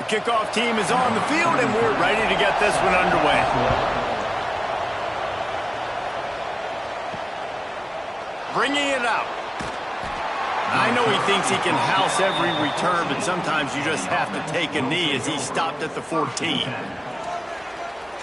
kickoff team is on the field, and we're ready to get this one underway. Bringing it out. I know he thinks he can house every return, but sometimes you just have to take a knee as he stopped at the 14.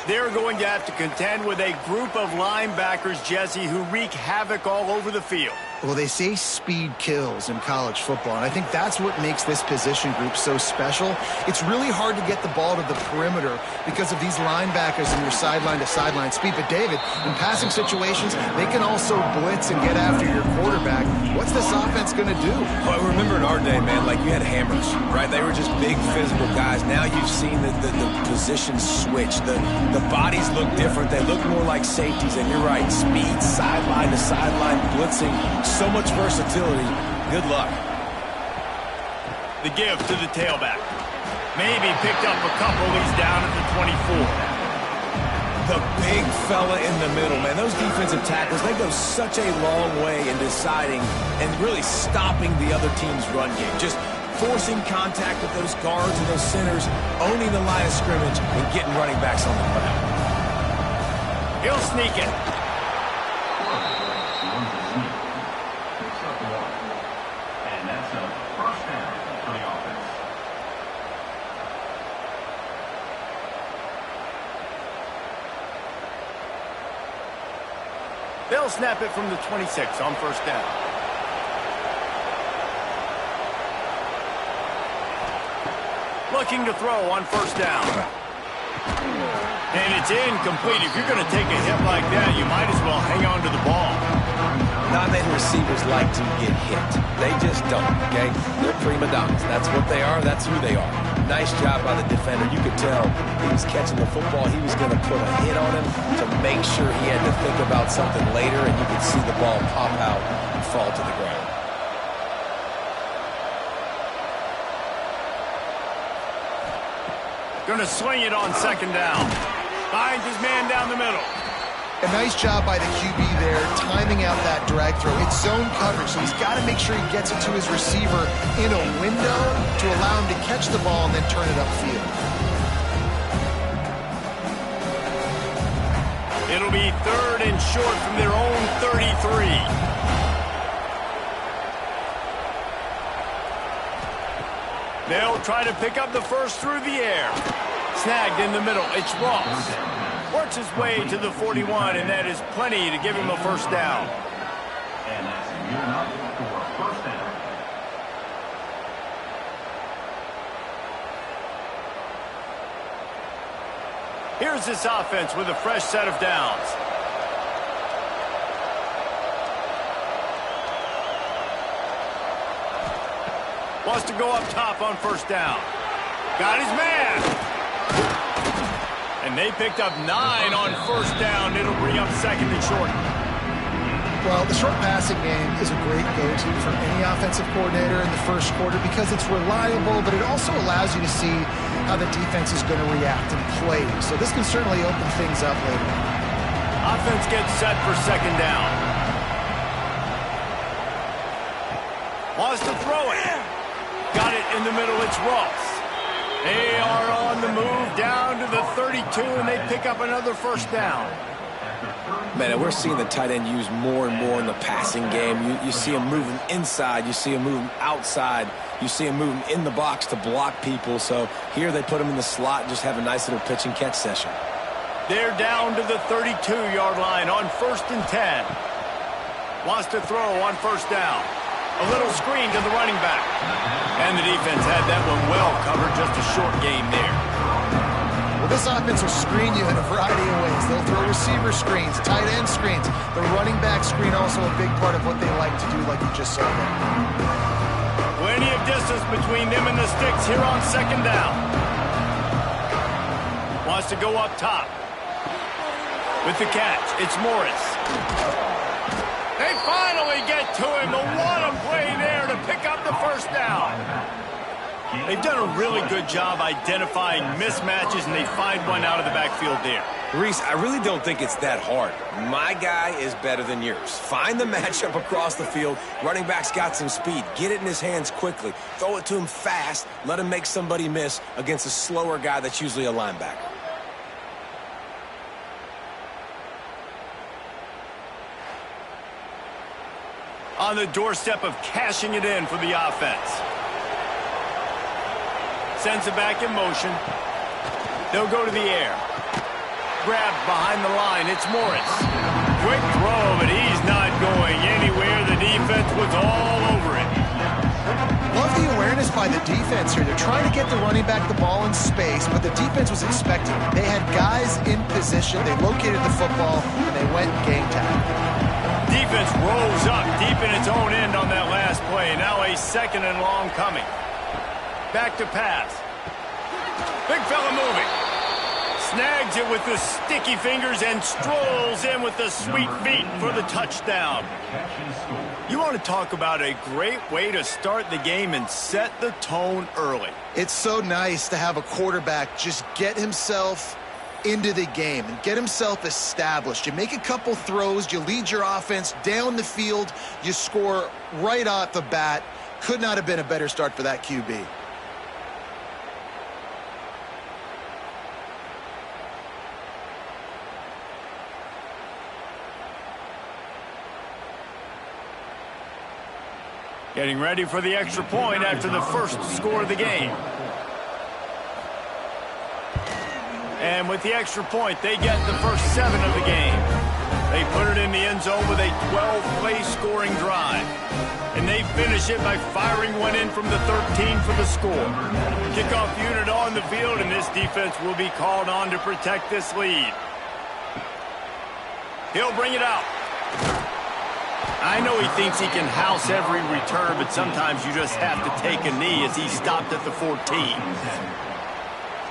They're going to have to contend with a group of linebackers, Jesse, who wreak havoc all over the field. Well, they say speed kills in college football, and I think that's what makes this position group so special. It's really hard to get the ball to the perimeter because of these linebackers and your sideline-to-sideline speed. But, David, in passing situations, they can also blitz and get after your quarterback. What's this offense going to do? Well, I remember in our day, man, like you had hammers, right? They were just big physical guys. Now you've seen the positions switch. The bodies look different. They look more like safeties, and you're right, speed, sideline-to-sideline, blitzing. So much versatility. Good luck. The give to the tailback. Maybe picked up a couple. He's down at the 24. The big fella in the middle, man. Those defensive tackles, they go such a long way in deciding and really stopping the other team's run game. Just forcing contact with those guards and those centers, owning the line of scrimmage, and getting running backs on the ground. He'll sneak it. They'll snap it from the 26 on first down. Looking to throw on first down. And it's incomplete. If you're going to take a hit like that, you might as well hang on to the ball. Not many receivers like to get hit. They just don't, okay? They're prima donnas. That's what they are. That's who they are. Nice job by the defender. You could tell he was catching the football. He was going to put a hit on him to make sure he had to think about something later, and you could see the ball pop out and fall to the ground. Going to swing it on second down. Finds his man down the middle. A nice job by the QB there, timing out that drag throw. It's zone coverage, so he's got to make sure he gets it to his receiver in a window to allow him to catch the ball and then turn it upfield. It'll be third and short from their own 33. They'll try to pick up the first through the air. Snagged in the middle. It's Ross. Works his way to the 41, and that is plenty to give him a first down. And that's good enough for a first down. Here's this offense with a fresh set of downs. Wants to go up top on first down. Got his man. And they picked up 9 on first down. It'll bring up second and short. Well, the short passing game is a great go-to for any offensive coordinator in the first quarter because it's reliable, but it also allows you to see how the defense is going to react and play. So this can certainly open things up later. Offense gets set for second down. Wants to throw it. Got it in the middle. It's Ross. They are on the move down to the 32, and they pick up another first down. Man, we're seeing the tight end used more and more in the passing game. You see him moving inside. You see him moving outside. You see him moving in the box to block people. So here they put him in the slot and just have a nice little pitch and catch session. They're down to the 32-yard line on first and 10. Wants to throw on first down. A little screen to the running back. And the defense had that one well covered, just a short game there. Well, this offense will screen you in a variety of ways. They'll throw receiver screens, tight end screens. The running back screen also a big part of what they like to do, like you just saw there. Plenty of distance between them and the sticks here on second down. Wants to go up top. With the catch, it's Morris. They finally get to him. What a play there to pick up the first down. They've done a really good job identifying mismatches, and they find one out of the backfield there. Reese, I really don't think it's that hard. My guy is better than yours. Find the matchup across the field. Running back's got some speed. Get it in his hands quickly. Throw it to him fast. Let him make somebody miss against a slower guy that's usually a linebacker. On the doorstep of cashing it in for the offense. Sends it back in motion. They'll go to the air. Grabbed behind the line. It's Morris. Quick throw, but he's not going anywhere. The defense was all over it. Love the awareness by the defense here. They're trying to get the running back the ball in space, but the defense was expecting it. They had guys in position. They located the football, and they went and game tackle. Defense rolls up deep in its own end on that last play. Now a second and long coming. Back to pass. Big fella moving. Snags it with the sticky fingers and strolls in with the sweet feet for the touchdown. You want to talk about a great way to start the game and set the tone early. It's so nice to have a quarterback just get himself into the game and get himself established. You make a couple throws, you lead your offense down the field, you score right off the bat. Could not have been a better start for that QB. Getting ready for the extra point after the first score of the game. And with the extra point, they get the first 7 of the game. They put it in the end zone with a 12-play scoring drive. And they finish it by firing one in from the 13 for the score. Kickoff unit on the field, and this defense will be called on to protect this lead. He'll bring it out. I know he thinks he can house every return, but sometimes you just have to take a knee as he stopped at the 14.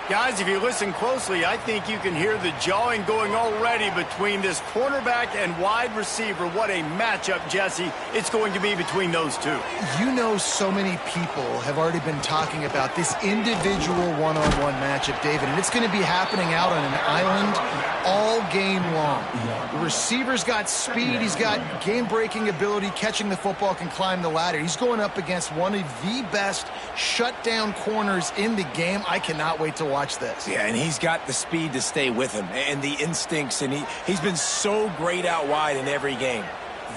Guys, if you listen closely, I think you can hear the jawing going already between this cornerback and wide receiver. What a matchup, Jesse, it's going to be between those two. You know, so many people have already been talking about this individual one-on-one matchup, David, and it's going to be happening out on an island all game long. The receiver's got speed. He's got game-breaking ability, catching the football, can climb the ladder. He's going up against one of the best shutdown corners in the game. I cannot wait to watch this. Yeah, and he's got the speed to stay with him and the instincts, and he's been so great out wide in every game.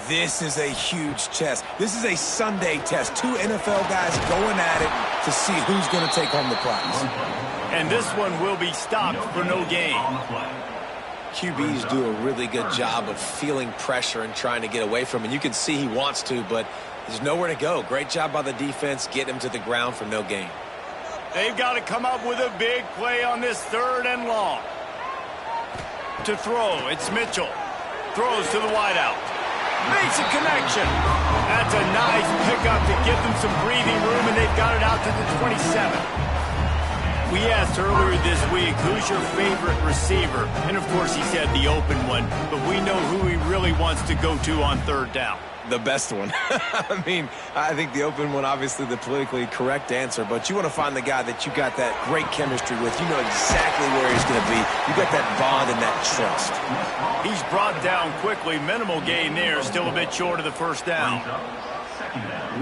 This is a huge test. This is a Sunday test. 2 NFL guys going at it to see who's going to take home the prize. And this one will be stopped for no gain. QBs do a really good job of feeling pressure and trying to get away from it. You can see he wants to, but there's nowhere to go. Great job by the defense, getting him to the ground for no gain. They've got to come up with a big play on this 3rd and long. To throw, it's Mitchell. Throws to the wideout. Makes a connection. That's a nice pickup to give them some breathing room, and they've got it out to the 27. We asked earlier this week, who's your favorite receiver? And, of course, he said the open one, but we know who he really wants to go to on 3rd down. The best one. I mean, I think the open one, obviously the politically correct answer, but you want to find the guy that you got that great chemistry with. You know exactly where he's going to be. You got that bond and that trust. He's brought down quickly. Minimal gain there. Still a bit short of the first down.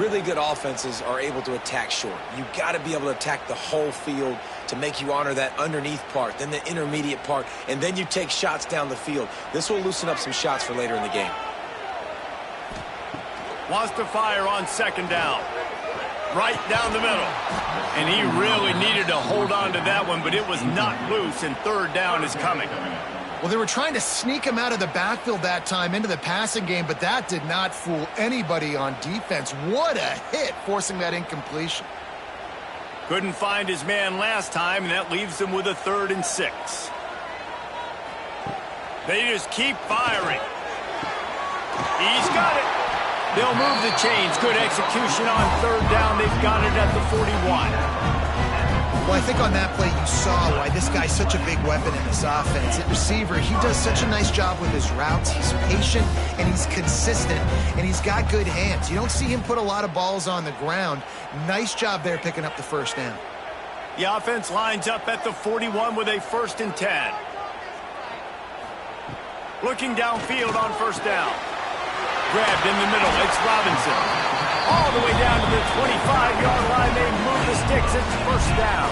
Really good offenses are able to attack short. You got to be able to attack the whole field to make you honor that underneath part, then the intermediate part, and then you take shots down the field. This will loosen up some shots for later in the game. Wants to fire on 2nd down. Right down the middle. And he really needed to hold on to that one, but it was not loose, and 3rd down is coming. Well, they were trying to sneak him out of the backfield that time into the passing game, but that did not fool anybody on defense. What a hit, forcing that incompletion. Couldn't find his man last time, and that leaves them with a 3rd and 6. They just keep firing. He's got it. They'll move the chains. Good execution on 3rd down. They've got it at the 41. Well, I think on that play you saw why this guy's such a big weapon in this offense. At receiver, he does such a nice job with his routes. He's patient, and he's consistent, and he's got good hands. You don't see him put a lot of balls on the ground. Nice job there picking up the first down. The offense lines up at the 41 with a 1st and 10. Looking downfield on first down. Grabbed in the middle. It's Robinson. All the way down to the 25-yard line. They move the sticks. It's first down.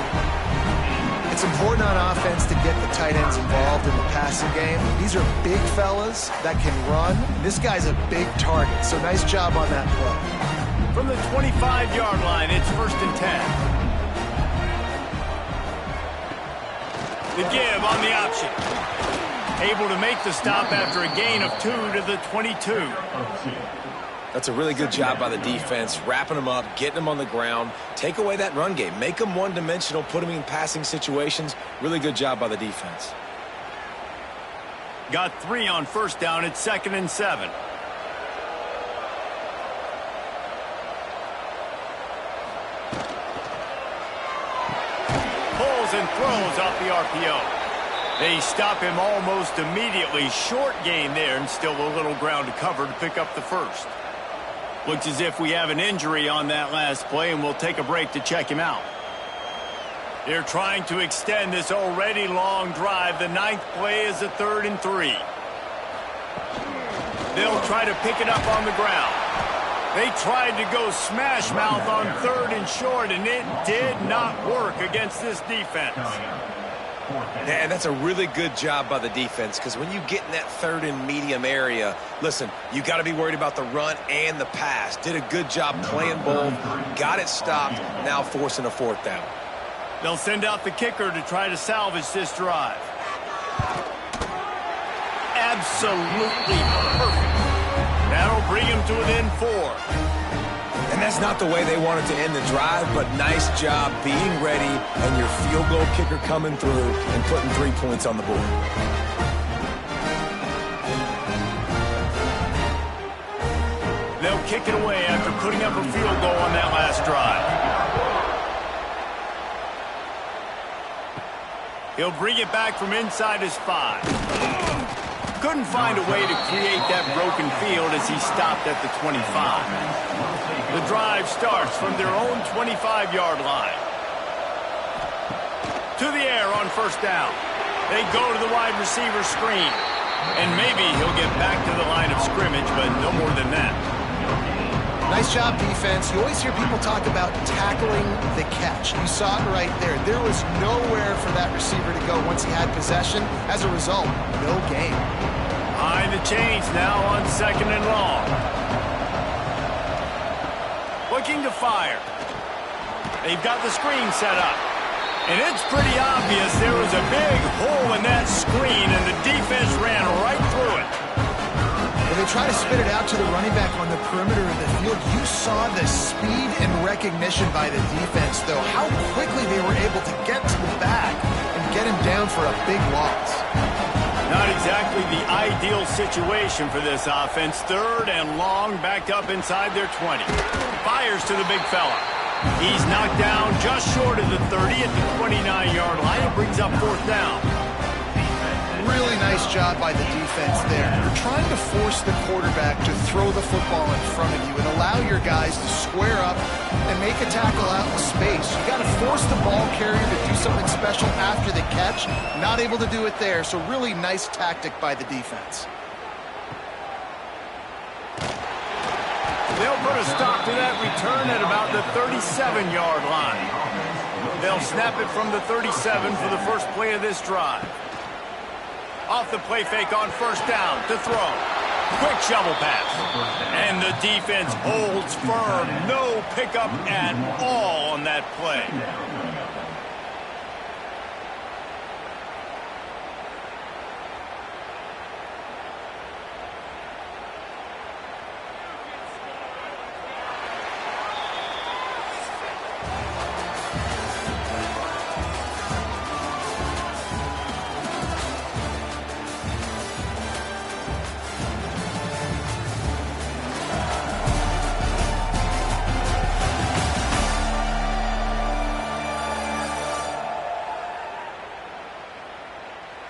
It's important on offense to get the tight ends involved in the passing game. These are big fellas that can run. This guy's a big target, so nice job on that play. From the 25-yard line, it's 1st and 10. The give on the option. Able to make the stop after a gain of 2 to the 22. That's a really good job by the defense, wrapping them up, getting them on the ground. Take away that run game. Make them one-dimensional, put them in passing situations. Really good job by the defense. Got 3 on first down. It's 2nd and 7. Pulls and throws off the RPO. They stop him almost immediately. Short gain there, and still a little ground to cover to pick up the first. Looks as if we have an injury on that last play, and we'll take a break to check him out. They're trying to extend this already long drive. The 9th play is a 3rd and 3. They'll try to pick it up on the ground. They tried to go smash mouth on 3rd and short, and it did not work against this defense. And that's a really good job by the defense, because when you get in that 3rd and medium area, listen, you got to be worried about the run and the pass. Did a good job playing both, got it stopped, now forcing a 4th down. They'll send out the kicker to try to salvage this drive. Absolutely perfect. That'll bring him to within 4. And that's not the way they wanted to end the drive, but nice job being ready and your field goal kicker coming through and putting 3 points on the board. They'll kick it away after putting up a field goal on that last drive. He'll bring it back from inside his 5. Couldn't find a way to create that broken field as he stopped at the 25. The drive starts from their own 25-yard line. To the air on first down. They go to the wide receiver screen. And maybe he'll get back to the line of scrimmage, but no more than that. Nice job, defense. You always hear people talk about tackling the catch. You saw it right there. There was nowhere for that receiver to go once he had possession. As a result, no gain. Behind the chains now on 2nd and long. Looking to fire. They've got the screen set up. And it's pretty obvious there was a big hole in that screen, and the defense ran right through it. When they try to spit it out to the running back on the perimeter of the field, you saw the speed and recognition by the defense, though. How quickly they were able to get to the back and get him down for a big loss. Not exactly the ideal situation for this offense. 3rd and long, backed up inside their 20. Fires to the big fella. He's knocked down just short of the 30 at the 29-yard line. It brings up 4th down. Really nice job by the defense there. You're trying to force the quarterback to throw the football in front of you and allow your guys to square up and make a tackle out in space. You got to force the ball carrier to do something special after the catch. Not able to do it there, so really nice tactic by the defense. They'll put a stop to that return at about the 37-yard line. They'll snap it from the 37 for the first play of this drive. Off the play fake on first down to throw. Quick shovel pass. And the defense holds firm. No pickup at all on that play.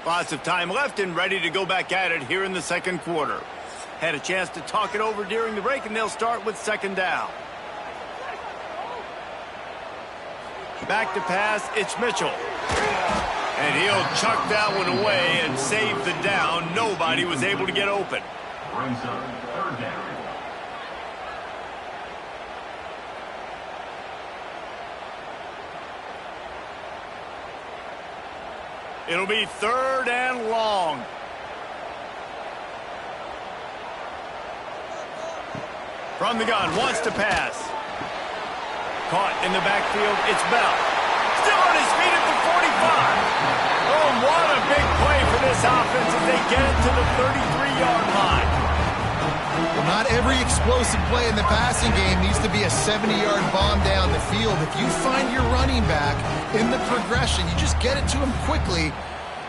Lots of time left and ready to go back at it here in the second quarter. Had a chance to talk it over during the break, and they'll start with second down. Back to pass, it's Mitchell. And he'll chuck that one away and save the down. Nobody was able to get open. Brings up third down. It'll be third and long. From the gun, wants to pass. Caught in the backfield, it's Bell. Still on his feet at the 45. Oh, what a big play for this offense as they get it to the 33-yard line. Well, not every explosive play in the passing game needs to be a 70-yard bomb down the field. If you find your running back in the progression, you just get it to him quickly.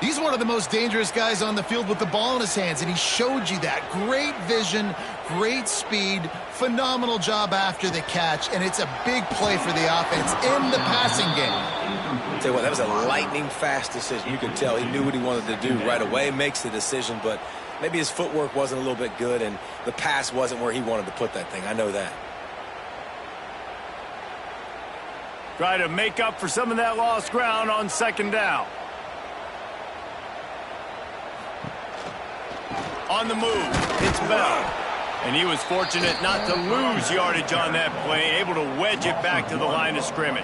He's one of the most dangerous guys on the field with the ball in his hands, and he showed you that. Great vision, great speed, phenomenal job after the catch, and it's a big play for the offense in the passing game. I'll tell you what, that was a lightning-fast decision. You could tell he knew what he wanted to do right away, makes the decision, but maybe his footwork wasn't a little bit good, and the pass wasn't where he wanted to put that thing. I know that. Try to make up for some of that lost ground on second down. On the move, it's Bell. And he was fortunate not to lose yardage on that play, able to wedge it back to the line of scrimmage.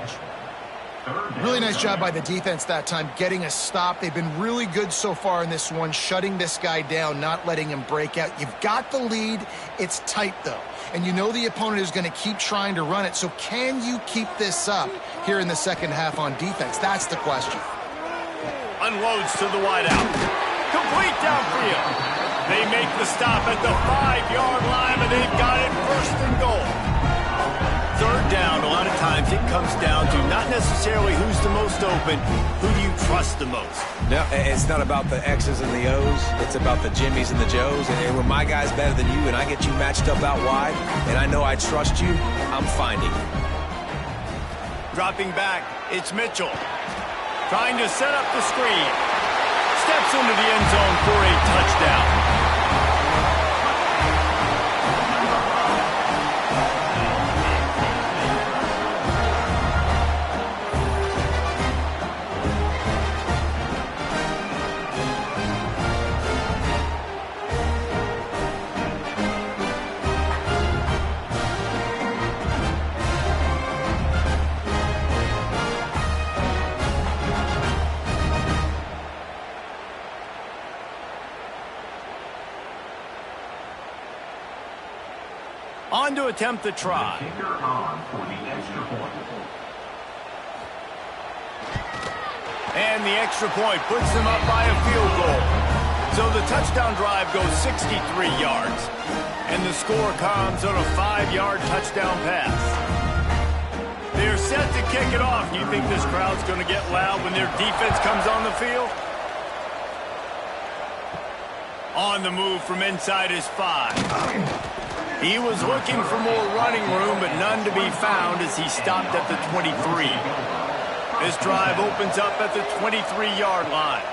Really nice job by the defense that time, getting a stop. They've been really good so far in this one, shutting this guy down, not letting him break out. You've got the lead. It's tight, though. And you know the opponent is going to keep trying to run it. So can you keep this up here in the second half on defense? That's the question. Unloads to the wideout. Complete downfield. They make the stop at the 5-yard line, and they've got it first and goal. Third down, a lot of times it comes down to not necessarily who's the most open, who do you trust the most? No, it's not about the X's and the O's. It's about the Jimmys and the Joes. And when my guy's better than you and I get you matched up out wide, and I know I trust you, I'm finding you. Dropping back, it's Mitchell. Trying to set up the screen. Steps into the end zone for a touchdown. On to attempt the try. Kicker on for the extra point. And the extra point puts them up by a field goal. So the touchdown drive goes 63 yards. And the score comes on a 5-yard touchdown pass. They're set to kick it off. Do you think this crowd's going to get loud when their defense comes on the field? On the move from inside his 5. He was looking for more running room, but none to be found as he stopped at the 23. This drive opens up at the 23-yard line.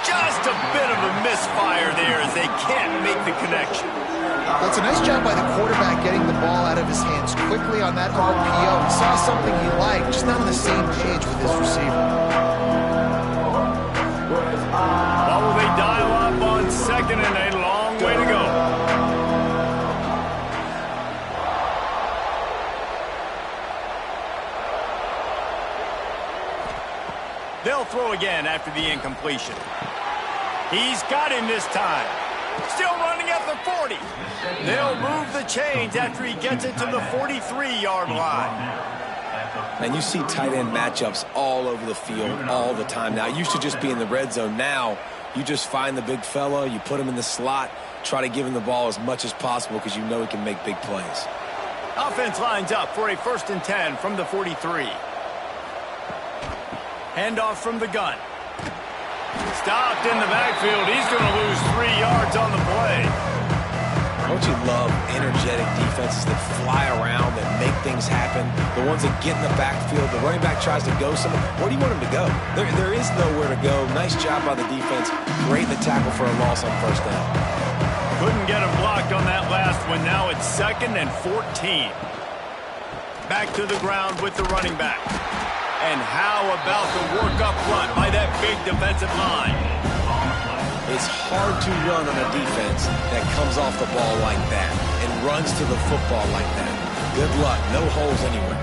Just a bit of a misfire there as they can't make the connection. That's a nice job by the quarterback getting the ball out of his hands quickly on that RPO. He saw something he liked, just not on the same page with his receiver. Well, will they dial up on second and a long way to go? They'll throw again after the incompletion. He's got him this time. Still running at the 40. They'll move the chains after he gets it to the 43-yard line. And you see tight end matchups all over the field all the time now. It used to just be in the red zone. Now you just find the big fella, you put him in the slot, try to give him the ball as much as possible because you know he can make big plays. Offense lines up for a 1st and 10 from the 43. Handoff from the gun. Stopped in the backfield. He's going to lose 3 yards on the play. Don't you love energetic defenses that fly around, that make things happen? The ones that get in the backfield, the running back tries to go somewhere. Where do you want him to go? There is nowhere to go. Nice job by the defense. Great in the tackle for a loss on first down. Couldn't get him blocked on that last one. Now it's 2nd and 14. Back to the ground with the running back. And how about the work up front by that big defensive line? It's hard to run on a defense that comes off the ball like that and runs to the football like that. Good luck. No holes anywhere.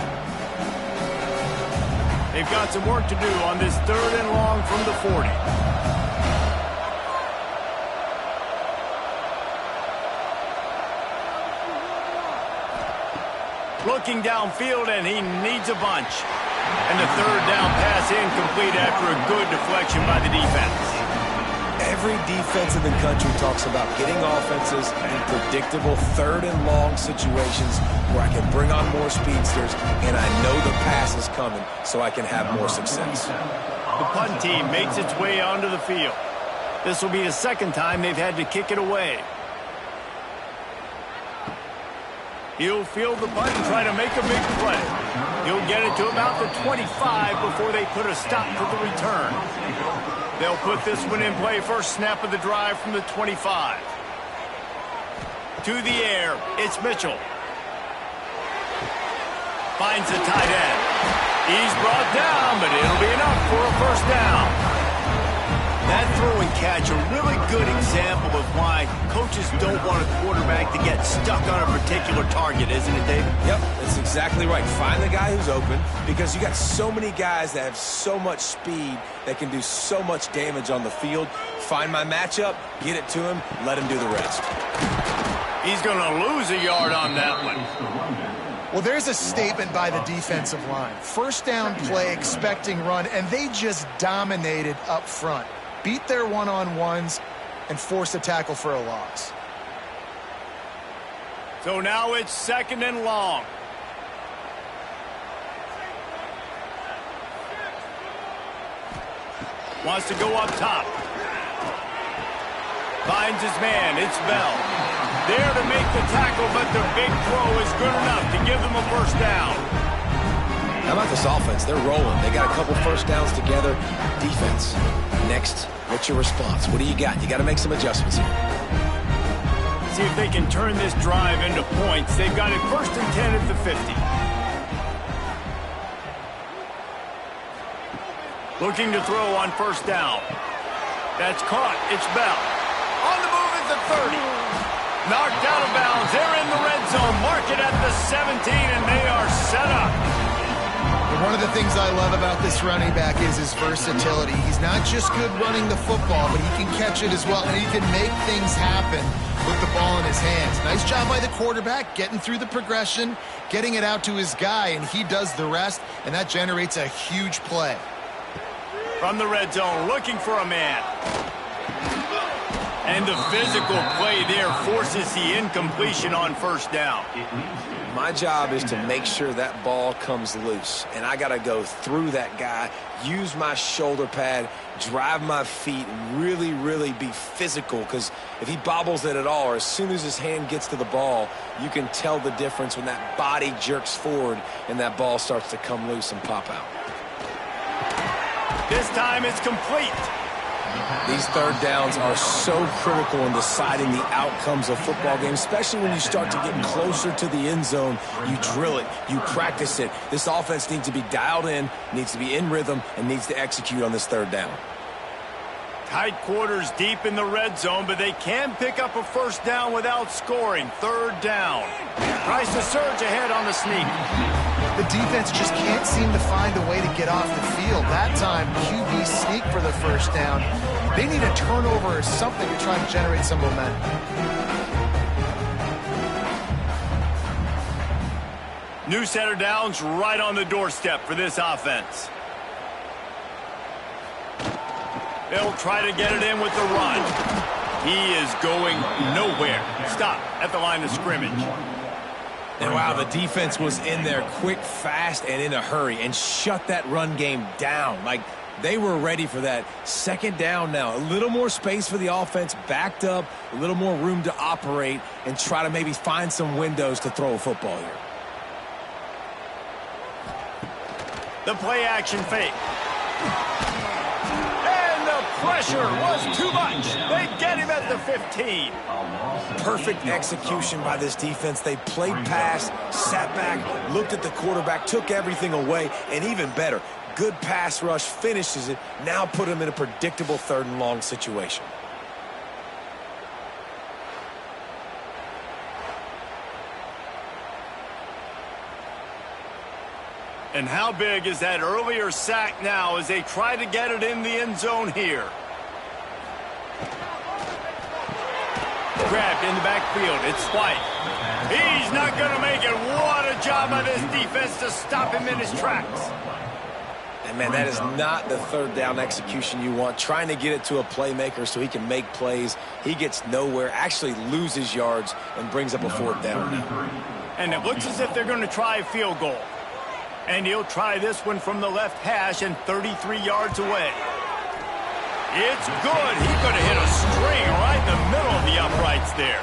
They've got some work to do on this 3rd and long from the 40. Looking downfield, and he needs a bunch. And the 3rd down pass incomplete after a good deflection by the defense. Every defense in the country talks about getting offenses in predictable 3rd and long situations where I can bring on more speedsters and I know the pass is coming so I can have more success. The punt team makes its way onto the field. This will be the 2nd time they've had to kick it away. He'll field the punt and try to make a big play. He'll get it to about the 25 before they put a stop to the return. They'll put this one in play. First snap of the drive from the 25. To the air, it's Mitchell. Finds the tight end. He's brought down, but it'll be enough for a first down. That throw and catch, a really good example of why coaches don't want a quarterback to get stuck on a particular target, isn't it, David? Yep, that's exactly right. Find the guy who's open because you got so many guys that have so much speed that can do so much damage on the field. Find my matchup, get it to him, let him do the rest. He's going to lose a yard on that one. Well, there's a statement by the defensive line. First down play, expecting run, and they just dominated up front. Beat their one-on-ones and force a tackle for a loss. So now it's 2nd and long. Wants to go up top. Finds his man. It's Bell. There to make the tackle, but the big throw is good enough to give them a first down. How about this offense? They're rolling. They got a couple first downs together. Defense. Next, what's your response? What do you got? You got to make some adjustments here. See if they can turn this drive into points. They've got it 1st and 10 at the 50. Looking to throw on first down. That's caught. It's Bell. On the move at the 30. Knocked out of bounds. They're in the red zone. Mark it at the 17, and they are set up. One of the things I love about this running back is his versatility. He's not just good running the football, but he can catch it as well, and he can make things happen with the ball in his hands. Nice job by the quarterback, getting through the progression, getting it out to his guy, and he does the rest, and that generates a huge play. From the red zone, looking for a man. And the physical play there forces the incompletion on first down. My job is to make sure that ball comes loose, and I got to go through that guy, use my shoulder pad, drive my feet, really, really be physical, because if he bobbles it at all, or as soon as his hand gets to the ball, you can tell the difference when that body jerks forward and that ball starts to come loose and pop out. This time it's complete. These third downs are so critical in deciding the outcomes of football games, especially when you start to get closer to the end zone. You drill it, you practice it. This offense needs to be dialed in, needs to be in rhythm, and needs to execute on this third down. Tight quarters deep in the red zone, but they can pick up a first down without scoring. 3rd down. Tries to surge ahead on the sneak. The defense just can't seem to find a way to get off the field. That time, QB sneak for the first down. They need a turnover or something to try to generate some momentum. New set of downs right on the doorstep for this offense. They'll try to get it in with the run. He is going nowhere. Stop at the line of scrimmage. And wow, the defense was in there quick, fast, and in a hurry and shut that run game down. Like, They were ready for that. Second down now. A little more space for the offense, backed up, a little more room to operate and try to maybe find some windows to throw a football here. The play action fake. And the pressure was too much. They get him at the 15. Perfect execution by this defense. They played pass, sat back, looked at the quarterback, took everything away, and even better, good pass rush, finishes it, now put him in a predictable 3rd and long situation. And how big is that earlier sack now as they try to get it in the end zone here? Grabbed in the backfield. It's White. He's not going to make it. What a job by this defense to stop him in his tracks. And, man, that is not the 3rd down execution you want. Trying to get it to a playmaker so he can make plays. He gets nowhere, actually loses yards, and brings up a 4th down now. And it looks as if they're going to try a field goal. And he'll try this one from the left hash and 33 yards away. It's good. He could have hit a string right in the middle of the uprights there.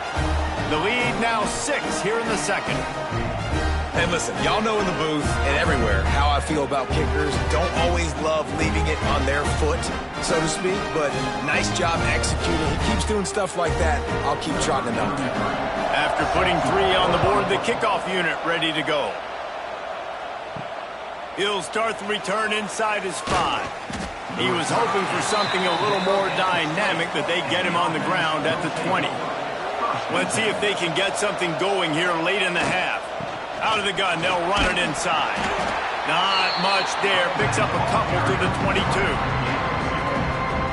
The lead now 6 here in the second. And listen, y'all know in the booth and everywhere how I feel about kickers. Don't always love leaving it on their foot, so to speak, but nice job executing. He keeps doing stuff like that. I'll keep trotting him out there. After putting 3 on the board, the kickoff unit ready to go. He'll start the return inside his 5. He was hoping for something a little more dynamic, but they get him on the ground at the 20. Let's see if they can get something going here late in the half. Out of the gun, they'll run it inside. Not much there. Picks up a couple to the 22.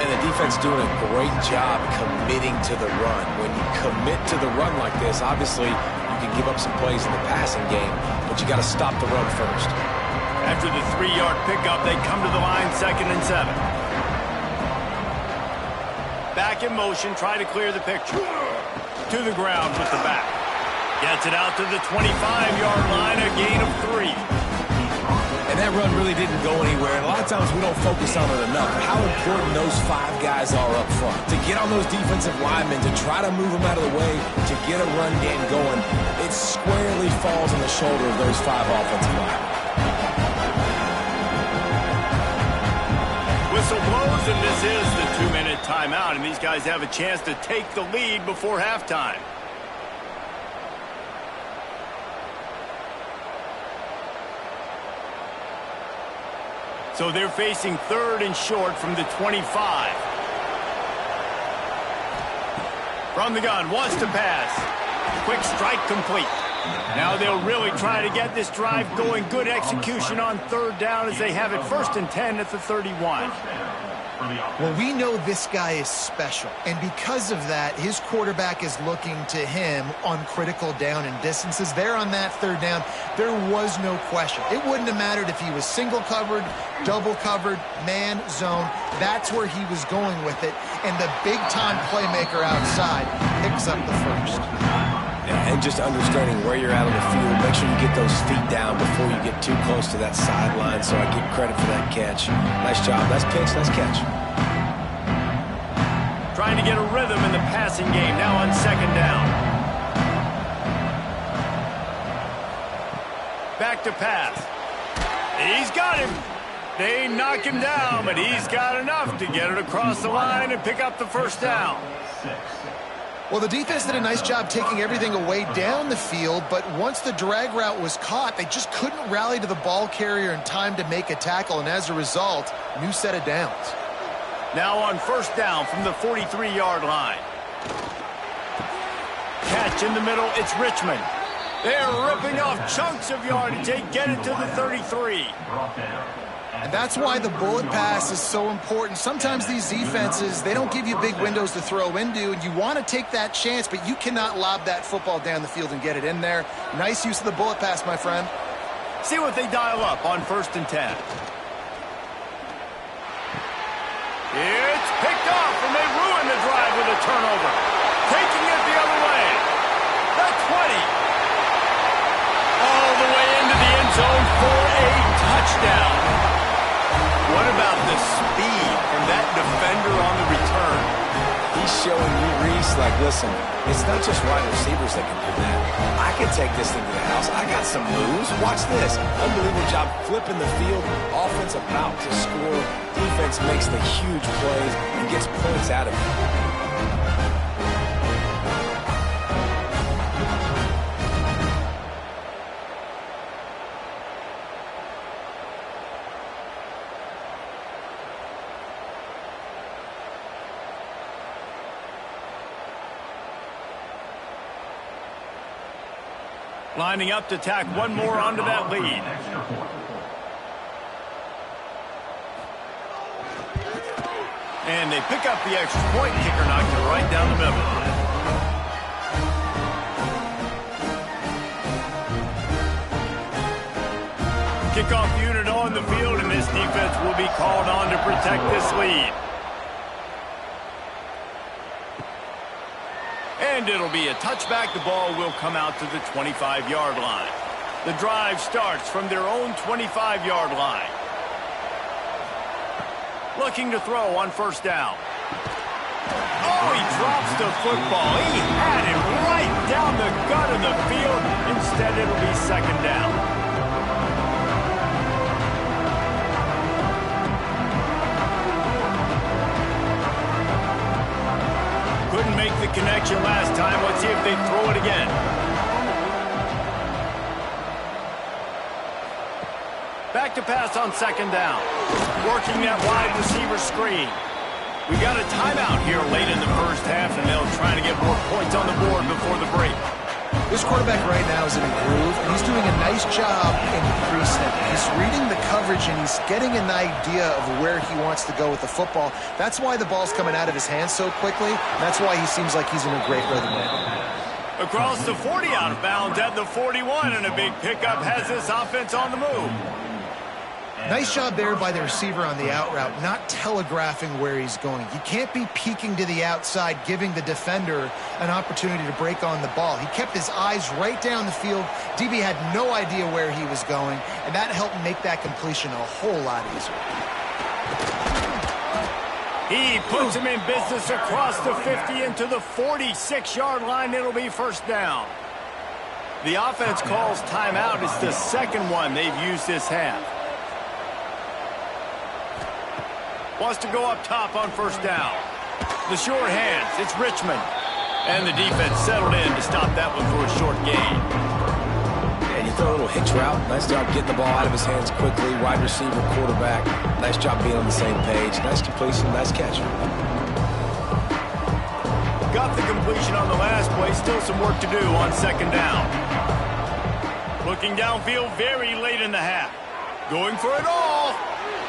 And the defense doing a great job committing to the run. When you commit to the run like this, obviously you can give up some plays in the passing game, but you got to stop the run first. After the 3-yard pickup, they come to the line 2nd and 7. Back in motion, try to clear the picture. To the ground with the back. Gets it out to the 25-yard line, a gain of 3. And that run really didn't go anywhere. And a lot of times we don't focus on it enough. How important those 5 guys are up front. To get on those defensive linemen, to try to move them out of the way, to get a run game going, it squarely falls on the shoulder of those 5 offensive linemen. Whistle blows, and this is the 2-minute timeout, and these guys have a chance to take the lead before halftime. So they're facing 3rd and short from the 25. From the gun, wants to pass. Quick strike complete. Now they'll really try to get this drive going. Good execution on 3rd down as they have it 1st and 10 at the 31. Well, we know this guy is special, and because of that, his quarterback is looking to him on critical down and distances. There on that 3rd down, there was no question. It wouldn't have mattered if he was single covered, double covered, man, zone. That's where he was going with it, and the big-time playmaker outside picks up the 1st. Yeah, and just understanding where you're at on the field, make sure you get those feet down before you get too close to that sideline, so I give credit for that catch. Nice job, nice pitch, nice catch. Trying to get a rhythm in the passing game, now on 2nd down. Back to pass. He's got him. They knock him down, but he's got enough to get it across the line and pick up the 1st down. Well, the defense did a nice job taking everything away down the field, but once the drag route was caught, they just couldn't rally to the ball carrier in time to make a tackle, and as a result, new set of downs. Now on 1st down from the 43-yard line. Catch in the middle, it's Richmond. They're ripping off chunks of yardage. They get it to the 33. And that's why the bullet pass is so important. Sometimes these defenses, they don't give you big windows to throw into, and you want to take that chance, but you cannot lob that football down the field and get it in there. Nice use of the bullet pass, my friend. See what they dial up on 1st and 10. It's picked off, and they ruin the drive with a turnover. Taking it the other way. The 20. All the way into the end zone for a touchdown. What about the speed from that defender on the return. He's showing you, Reese, like, listen, it's not just wide receivers that can do that. I can take this thing to the house. I got some moves. Watch this. Unbelievable job flipping the field. Offense about to score. Defense makes the huge plays and gets points out of it. Lining up to tack one more onto that lead. And they pick up the extra point. Kicker knocked it right down the middle. Kickoff unit on the field, and this defense will be called on to protect this lead. And it'll be a touchback. The ball will come out to the 25-yard line. The drive starts from their own 25-yard line. Looking to throw on first down. Oh, he drops the football. He had it right down the gut of the field. Instead, it'll be second down. Couldn't make the connection last time. Let's see if they throw it again. Back to pass on second down. Working that wide receiver screen. We got a timeout here late in the first half, and they'll try to get more points on the board before the break. This quarterback right now is in a groove, and he's doing a nice job in pre-snap. He's reading the coverage, and he's getting an idea of where he wants to go with the football. That's why the ball's coming out of his hands so quickly. That's why he seems like he's in a great rhythm right now. Across the 40 out of bounds at the 41, and a big pickup has this offense on the move. Nice job there by the receiver on the out route, not telegraphing where he's going. You can't be peeking to the outside, giving the defender an opportunity to break on the ball. He kept his eyes right down the field. DB had no idea where he was going, and that helped make that completion a whole lot easier. He puts him in business across the 50 into the 46-yard line. It'll be first down. The offense calls timeout. It's the second one they've used this half. Wants to go up top on first down. The sure hands, it's Richmond. And the defense settled in to stop that one for a short gain. And you throw a little hitch route. Nice job getting the ball out of his hands quickly. Wide receiver, quarterback. Nice job being on the same page. Nice completion, nice catch. Got the completion on the last play. Still some work to do on second down. Looking downfield very late in the half. Going for it all.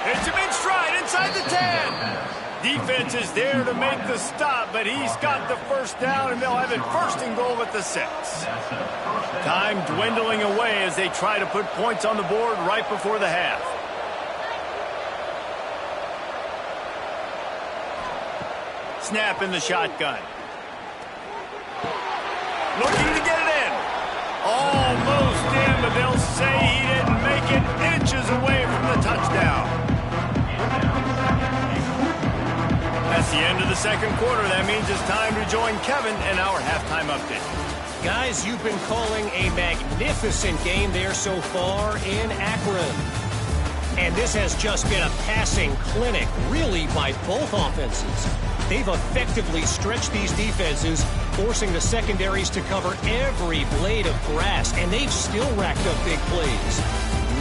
Hits him in stride inside the 10. Defense is there to make the stop, but he's got the first down, and they'll have it first and goal at the 6. Time dwindling away as they try to put points on the board right before the half. Snap in the shotgun. Looking to get it in. Almost in, but they'll say he didn't make it, inches away from the touchdown. That's the end of the second quarter. That means it's time to join Kevin in our halftime update. Guys, you've been calling a magnificent game there so far in Akron. And this has just been a passing clinic, really, by both offenses. They've effectively stretched these defenses, forcing the secondaries to cover every blade of grass, and they've still racked up big plays.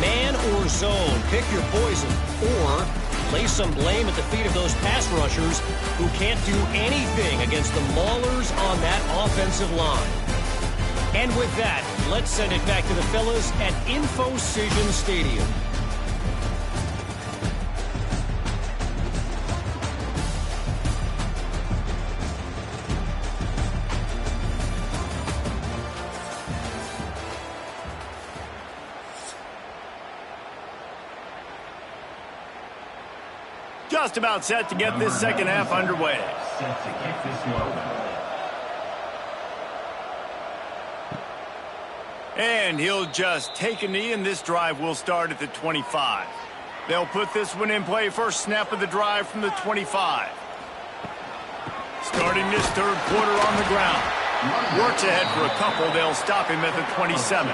Man or zone, pick your poison, or lay some blame at the feet of those pass rushers who can't do anything against the maulers on that offensive line. And with that, let's send it back to the fellas at InfoCision Stadium. Just about set to get this second half underway. Set to kick this one. And he'll just take a knee, and this drive will start at the 25. They'll put this one in play first snap of the drive from the 25. Starting this third quarter on the ground. Works ahead for a couple. They'll stop him at the 27.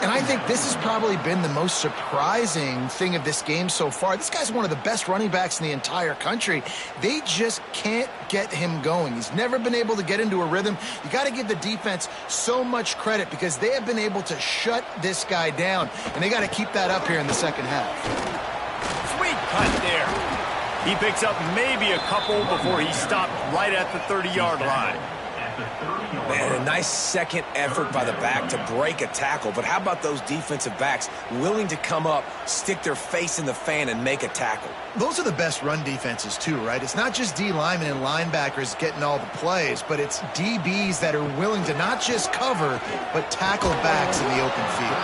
And I think this has probably been the most surprising thing of this game so far. This guy's one of the best running backs in the entire country. They just can't get him going. He's never been able to get into a rhythm. You got to give the defense so much credit because they have been able to shut this guy down, and they got to keep that up here in the second half. Sweet cut there. He picks up maybe a couple before he stopped right at the 30-yard line. Man, a nice second effort by the back to break a tackle. But how about those defensive backs willing to come up, stick their face in the fan, and make a tackle? Those are the best run defenses, too, right? It's not just D linemen and linebackers getting all the plays, but it's DBs that are willing to not just cover, but tackle backs in the open field.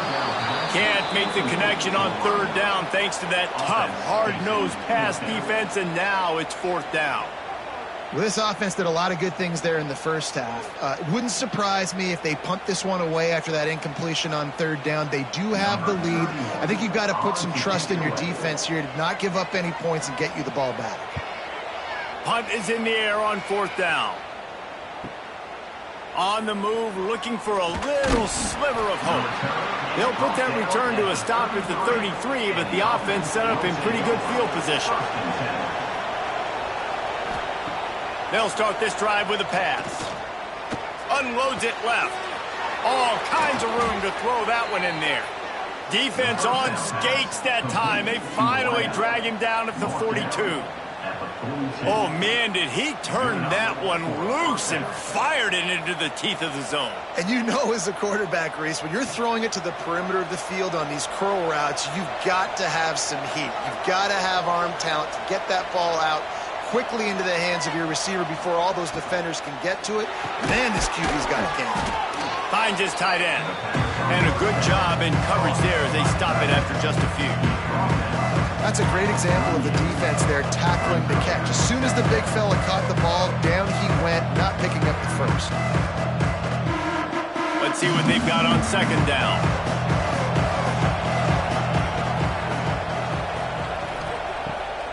Can't make the connection on third down thanks to that tough, hard-nosed pass defense, and now it's fourth down. Well, this offense did a lot of good things there in the first half. It wouldn't surprise me if they punt this one away after that incompletion on third down. They do have the lead. I think you've got to put some trust in your defense here to not give up any points and get you the ball back. Punt is in the air on fourth down. On the move, looking for a little sliver of hope. They'll put that return to a stop at the 33, but the offense set up in pretty good field position. They'll start this drive with a pass. Unloads it left. All kinds of room to throw that one in there. Defense on skates that time. They finally drag him down at the 42. Oh, man, did he turn that one loose and fired it into the teeth of the zone. And you know as a quarterback, Reese, when you're throwing it to the perimeter of the field on these curl routes, you've got to have some heat. You've got to have arm talent to get that ball out quickly into the hands of your receiver before all those defenders can get to it. Man, this QB's got a game. Finds his tight end. And a good job in coverage there as they stop it after just a few. That's a great example of the defense there tackling the catch. As soon as the big fella caught the ball, down he went, not picking up the first. Let's see what they've got on second down.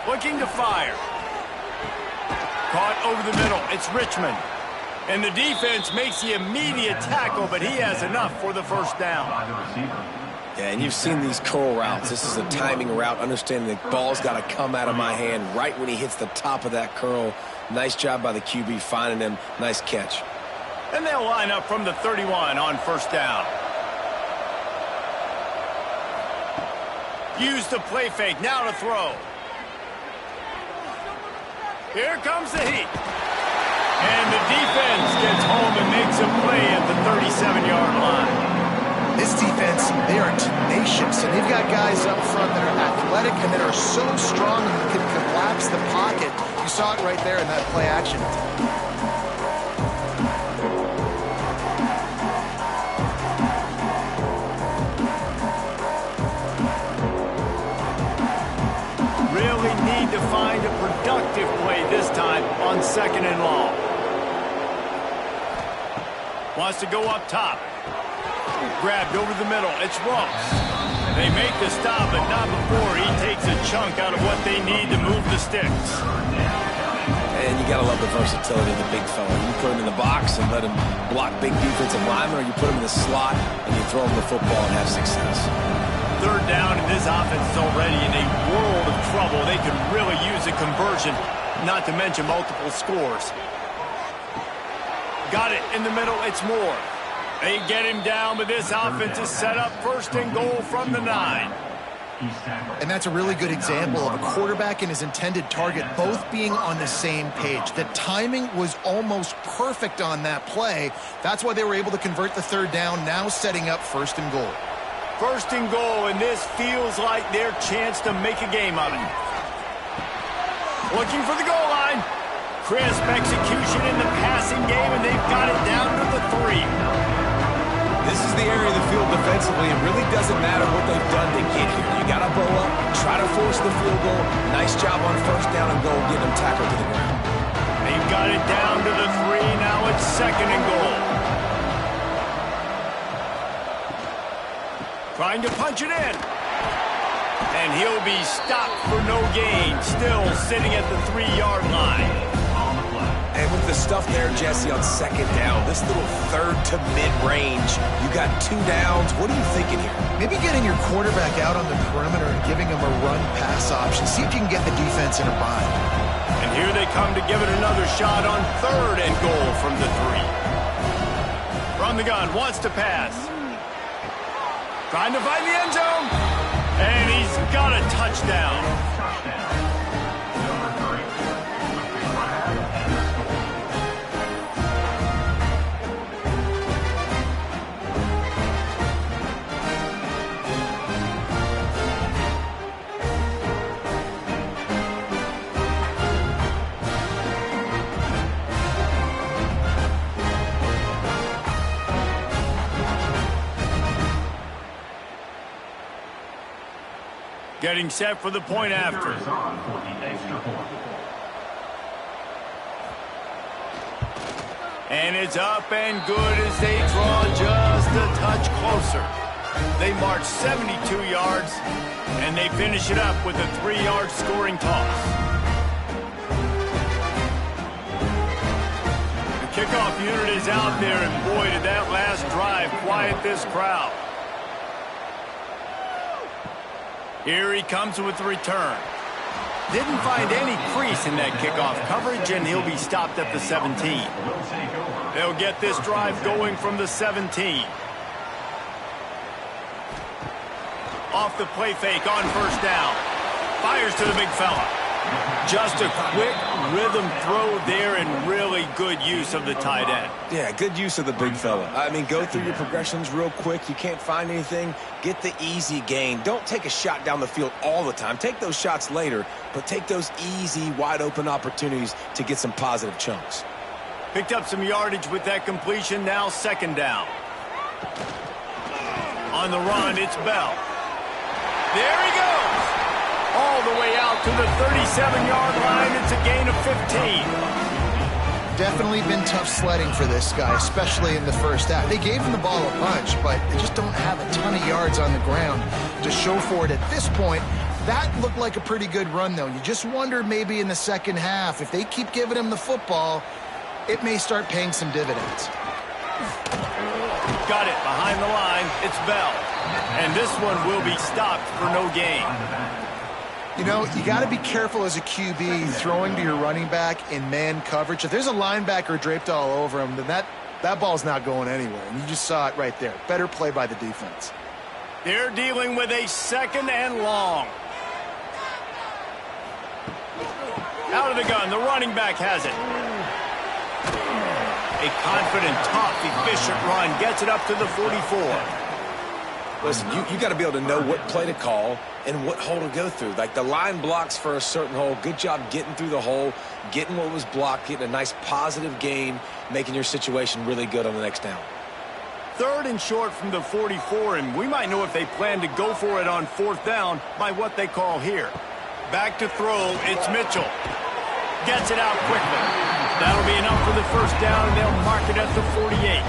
Looking to fire. Caught over the middle. It's Richmond. And the defense makes the immediate tackle, but he has enough for the first down. Yeah, and you've seen these curl routes. This is a timing route, understanding the ball's got to come out of my hand right when he hits the top of that curl. Nice job by the QB finding him. Nice catch. And they'll line up from the 31 on first down. Use the play fake. Now to throw. Here comes the heat. And the defense gets home and makes a play at the 37-yard line. This defense, they are tenacious, and they've got guys up front that are athletic and that are so strong and can collapse the pocket. You saw it right there in that play action. Really need to find a productive play this time on second and long. Wants to go up top. Grabbed over the middle. It's Ross. They make the stop, but not before he takes a chunk out of what they need to move the sticks. And you got to love the versatility of the big fella. You put him in the box and let him block big defensive linemen, or you put him in the slot and you throw him the football and have success. Third down, and this offense is already in a world of trouble. They could really use a conversion, not to mention multiple scores. Got it in the middle. It's Moore. They get him down, but this offense is set up first and goal from the 9. And that's a really good example of a quarterback and his intended target both being on the same page. The timing was almost perfect on that play. That's why they were able to convert the third down, now setting up first and goal. First and goal, and this feels like their chance to make a game of it. Looking for the goal line. Crisp execution in the passing game, and they've got it down to the 3. This is the area of the field defensively. It really doesn't matter what they've done to get here. You got to bow up, try to force the field goal. Nice job on first down and goal, getting them tackled to the ground. They've got it down to the 3. Now it's second and goal. Trying to punch it in. And he'll be stopped for no gain, still sitting at the 3-yard line. And with the stuff there, Jesse, on second down, this little third to mid-range, you got 2 downs. What are you thinking here? Maybe getting your quarterback out on the perimeter and giving him a run-pass option. See if you can get the defense in a bind. And here they come to give it another shot on 3rd and goal from the 3. From the gun, wants to pass. Trying to find the end zone. And he's got a touchdown. Getting set for the point after. And it's up and good as they draw just a touch closer. They march 72 yards, and they finish it up with a 3-yard scoring toss. The kickoff unit is out there, and boy, did that last drive quiet this crowd. Here he comes with the return. Didn't find any crease in that kickoff coverage, and he'll be stopped at the 17. They'll get this drive going from the 17. Off the play fake on 1st down. Fires to the big fella. Just a quick rhythm throw there and really good use of the tight end. Yeah, good use of the big fella. I mean, go through your progressions real quick. You can't find anything. Get the easy gain. Don't take a shot down the field all the time. Take those shots later, but take those easy, wide-open opportunities to get some positive chunks. Picked up some yardage with that completion. Now 2nd down. On the run, it's Bell. There he goes. All the way out to the 37-yard line. It's a gain of 15. Definitely been tough sledding for this guy, especially in the first half. They gave him the ball a bunch, but they just don't have a ton of yards on the ground to show for it at this point. That looked like a pretty good run, though. You just wonder maybe in the second half, if they keep giving him the football, it may start paying some dividends. Got it behind the line. It's Bell. And this one will be stopped for no gain. You know, you got to be careful as a QB throwing to your running back in man coverage. If there's a linebacker draped all over him, then that ball's not going anywhere. And you just saw it right there. Better play by the defense. They're dealing with a 2nd and long. Out of the gun, the running back has it. A confident, tough, efficient run gets it up to the 44. Listen, you got to be able to know what play to call and what hole to go through. Like the line blocks for a certain hole. Good job getting through the hole, getting what was blocked, getting a nice positive gain, making your situation really good on the next down. 3rd and short from the 44, and we might know if they plan to go for it on 4th down by what they call here. Back to throw, it's Mitchell. Gets it out quickly. That'll be enough for the 1st down, and they'll mark it at the 48.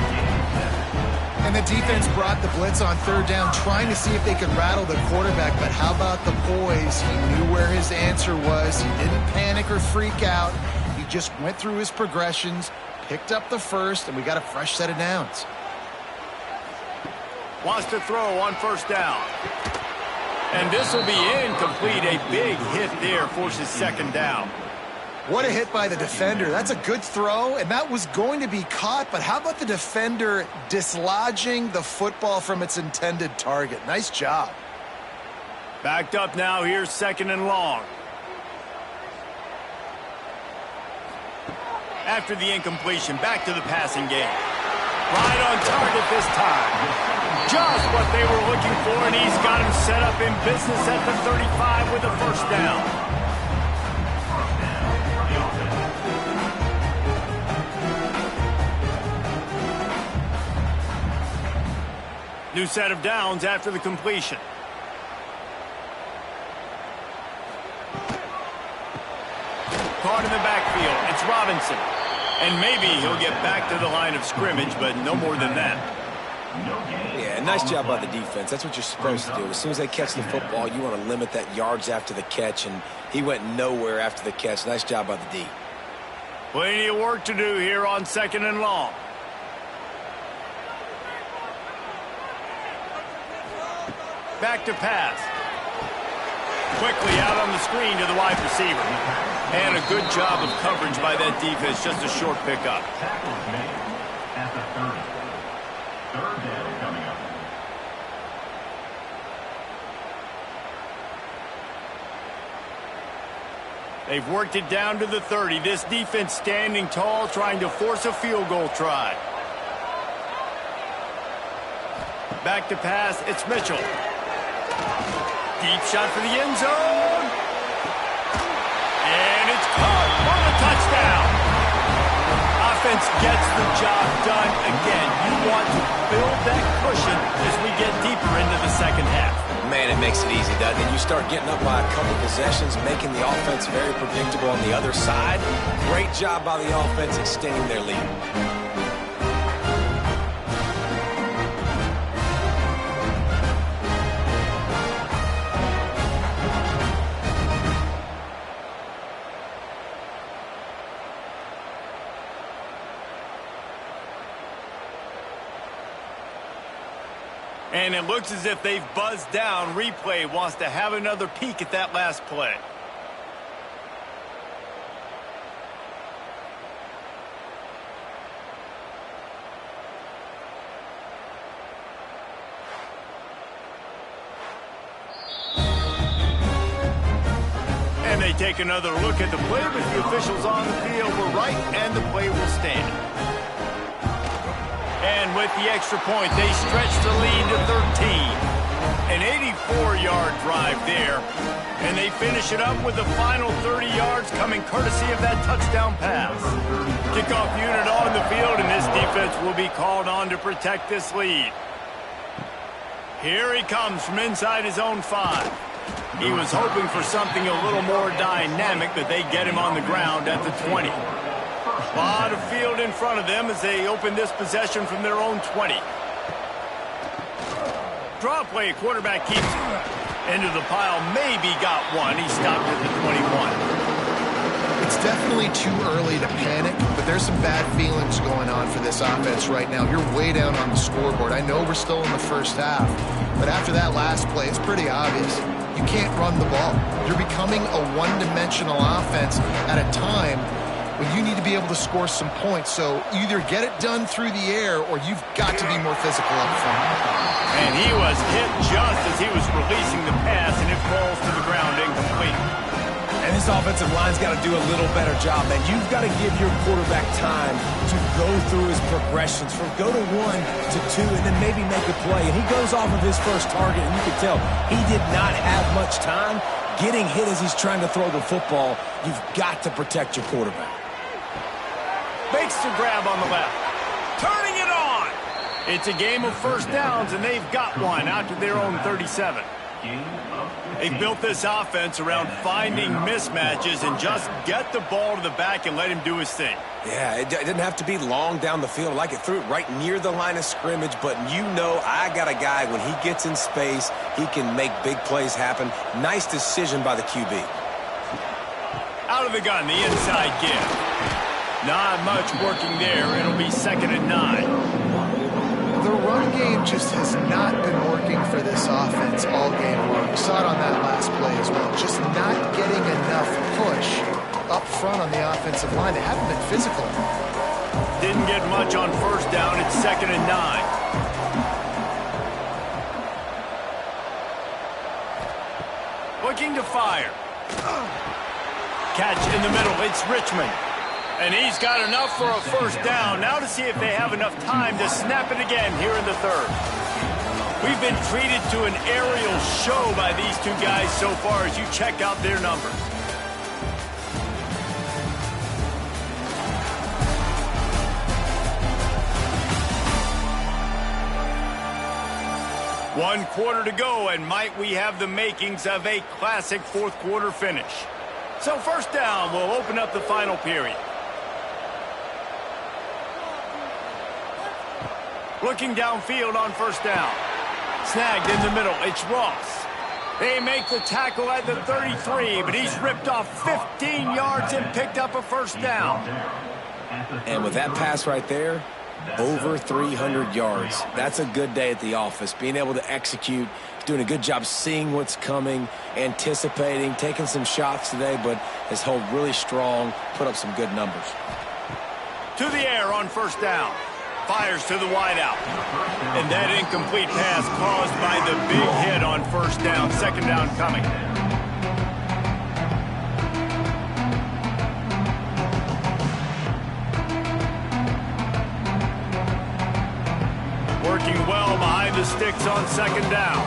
And the defense brought the blitz on 3rd down, trying to see if they could rattle the quarterback. But how about the poise? He knew where his answer was. He didn't panic or freak out. He just went through his progressions, picked up the 1st, and we got a fresh set of downs. Wants to throw on 1st down. And this will be incomplete. A big hit there forces 2nd down. What a hit by the defender. That's a good throw, and that was going to be caught, but how about the defender dislodging the football from its intended target? Nice job. Backed up now. Here's 2nd and long. After the incompletion, back to the passing game. Right on target this time. Just what they were looking for, and he's got him set up in business at the 35 with a 1st down. New set of downs after the completion. Caught in the backfield. It's Robinson. And maybe he'll get back to the line of scrimmage, but no more than that. No gain. Yeah, nice job by the defense. That's what you're supposed to do. As soon as they catch the football, you want to limit that yards after the catch, and he went nowhere after the catch. Nice job by the D. Plenty of work to do here on 2nd and long. Back to pass. Quickly out on the screen to the wide receiver. And a good job of coverage by that defense. Just a short pickup. Tackles made at the 30. Third down coming up. They've worked it down to the 30. This defense standing tall, trying to force a field goal try. Back to pass, it's Mitchell. Deep shot for the end zone. And it's caught for the touchdown. Offense gets the job done again. You want to build that cushion as we get deeper into the second half. Man, it makes it easy, doesn't it? You start getting up by a couple possessions, making the offense very predictable on the other side. Great job by the offense extending their lead. And it looks as if they've buzzed down. Replay wants to have another peek at that last play. And they take another look at the play, but the officials on the field were right, and the play will stand. And with the extra point, they stretch the lead to 13. An 84-yard drive there. And they finish it up with the final 30 yards coming courtesy of that touchdown pass. Kickoff unit on the field, and this defense will be called on to protect this lead. Here he comes from inside his own 5. He was hoping for something a little more dynamic, but they get him on the ground at the 20. A lot of field in front of them as they open this possession from their own 20. Draw play, quarterback keeps it. Into the pile, maybe got one. He stopped at the 21. It's definitely too early to panic, but there's some bad feelings going on for this offense right now. You're way down on the scoreboard. I know we're still in the first half, but after that last play, it's pretty obvious. You can't run the ball. You're becoming a one-dimensional offense at a time when you need to be able to score some points. So either get it done through the air or you've got to be more physical up front. And he was hit just as he was releasing the pass, and it falls to the ground incomplete. And this offensive line's got to do a little better job, man. You've got to give your quarterback time to go through his progressions from go to 1 to 2 and then maybe make a play. And he goes off of his first target, and you can tell he did not have much time getting hit as he's trying to throw the football. You've got to protect your quarterback. Makes the grab on the left. Turning it on. It's a game of first downs, and they've got one out to their own 37. They've built this offense around finding mismatches and just get the ball to the back and let him do his thing. Yeah, it didn't have to be long down the field. Like it threw it right near the line of scrimmage, but you know I got a guy, when he gets in space, he can make big plays happen. Nice decision by the QB. Out of the gun, the inside give. Not much working there. It'll be 2nd and 9. The run game just has not been working for this offense all game long. We saw it on that last play as well. Just not getting enough push up front on the offensive line. They haven't been physical. Didn't get much on first down. It's 2nd and 9. Looking to fire. Catch in the middle. It's Richmond. And he's got enough for a first down. Now to see if they have enough time to snap it again here in the third. We've been treated to an aerial show by these two guys so far as you check out their numbers. One quarter to go, and might we have the makings of a classic fourth quarter finish. So first down will open up the final period. Looking downfield on first down. Snagged in the middle. It's Ross. They make the tackle at the 33, but he's ripped off 15 yards and picked up a first down. And with that pass right there, over 300 yards. That's a good day at the office. Being able to execute, doing a good job seeing what's coming, anticipating, taking some shots today, but has held really strong, put up some good numbers. To the air on first down. Fires to the wideout. And that incomplete pass caused by the big hit on first down. Second down coming. Working well behind the sticks on second down.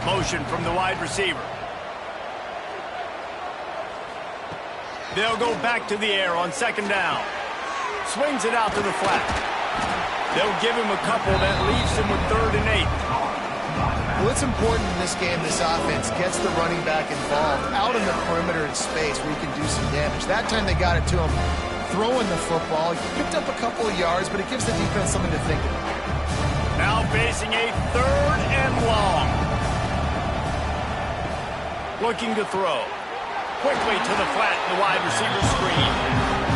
Motion from the wide receiver. They'll go back to the air on second down. Swings it out to the flat. They'll give him a couple that leaves him with 3rd and 8. Well, it's important in this game this offense gets the running back involved out in the perimeter in space where he can do some damage. That time they got it to him throwing the football. He picked up a couple of yards, but it gives the defense something to think about. Now facing a 3rd and long. Looking to throw. Quickly to the flat in the wide receiver screen.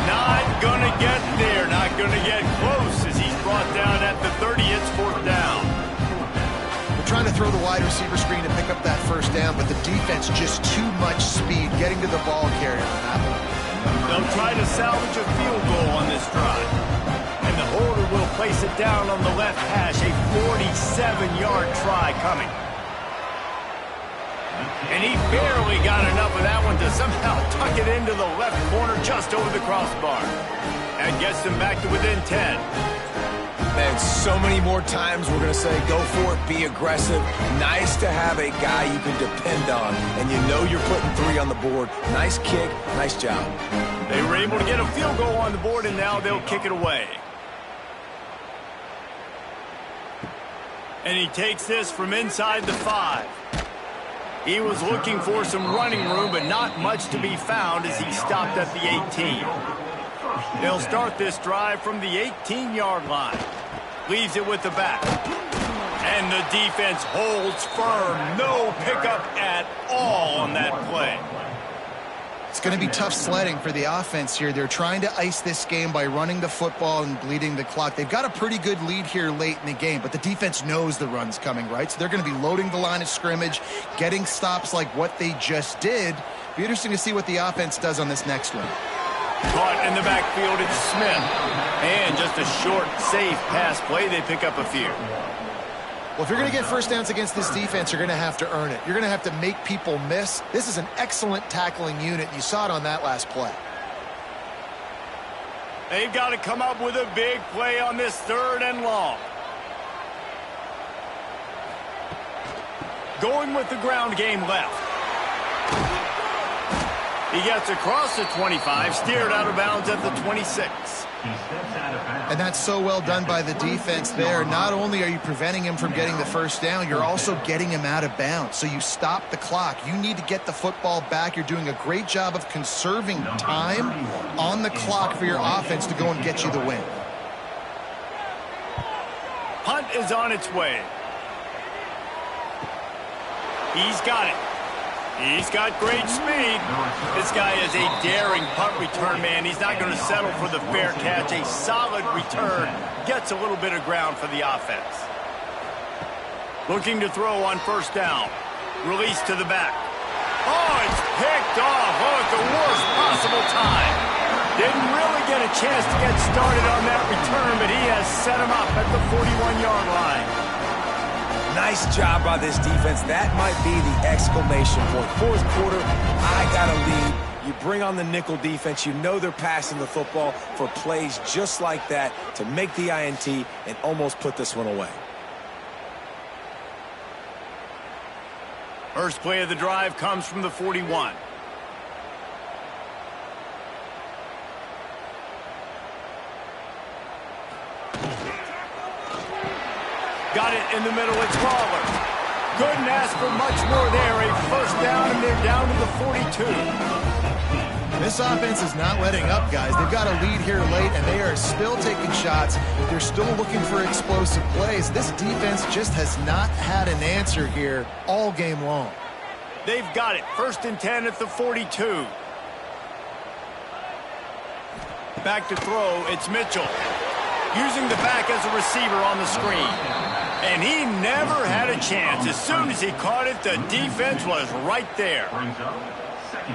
Not going to get there. Not going to get close as he's brought down at the 30. It's 4th down. They're trying to throw the wide receiver screen to pick up that first down, but the defense just too much speed getting to the ball carrier on that one. They'll try to salvage a field goal on this drive. And the holder will place it down on the left hash. A 47-yard try coming. And he barely got enough of that one to somehow tuck it into the left corner just over the crossbar. And gets them back to within 10. Man, so many more times we're going to say go for it, be aggressive. Nice to have a guy you can depend on, and you know you're putting 3 on the board. Nice kick, nice job. They were able to get a field goal on the board, and now they'll kick it away. And he takes this from inside the 5. He was looking for some running room, but not much to be found as he stopped at the 18. They'll start this drive from the 18-yard line. Leaves it with the back. And the defense holds firm. No pickup at all on that play. It's going to be tough sledding for the offense here. They're trying to ice this game by running the football and bleeding the clock. They've got a pretty good lead here late in the game, but the defense knows the run's coming, right? So they're going to be loading the line of scrimmage, getting stops like what they just did. Be interesting to see what the offense does on this next one. Caught in the backfield, it's Smith. And just a short, safe pass play. They pick up a few. Well, if you're going to get first downs against this defense, you're going to have to earn it. You're going to have to make people miss. This is an excellent tackling unit. You saw it on that last play. They've got to come up with a big play on this 3rd and long. Going with the ground game left. He gets across the 25, steered out of bounds at the 26. And that's so well done by the defense there. Not only are you preventing him from getting the first down, you're also getting him out of bounds. So you stop the clock. You need to get the football back. You're doing a great job of conserving time on the clock for your offense to go and get you the win. Punt is on its way. He's got it. He's got great speed. This guy is a daring punt return man. He's not going to settle for the fair catch. A solid return. Gets a little bit of ground for the offense. Looking to throw on first down. Release to the back. Oh, it's picked off. Oh, at the worst possible time. Didn't really get a chance to get started on that return, but he has set him up at the 41-yard line. Nice job by this defense. That might be the exclamation point. 4th quarter, I got a lead. You bring on the nickel defense. You know they're passing the football for plays just like that to make the INT and almost put this one away. First play of the drive comes from the 41. Got it in the middle. It's Waller. Couldn't ask for much more there. A first down, and they're down to the 42. This offense is not letting up, guys. They've got a lead here late, and they are still taking shots. They're still looking for explosive plays. This defense just has not had an answer here all game long. They've got it. 1st and 10 at the 42. Back to throw, it's Mitchell. Using the back as a receiver on the screen. And he never had a chance. As soon as he caught it, the defense was right there.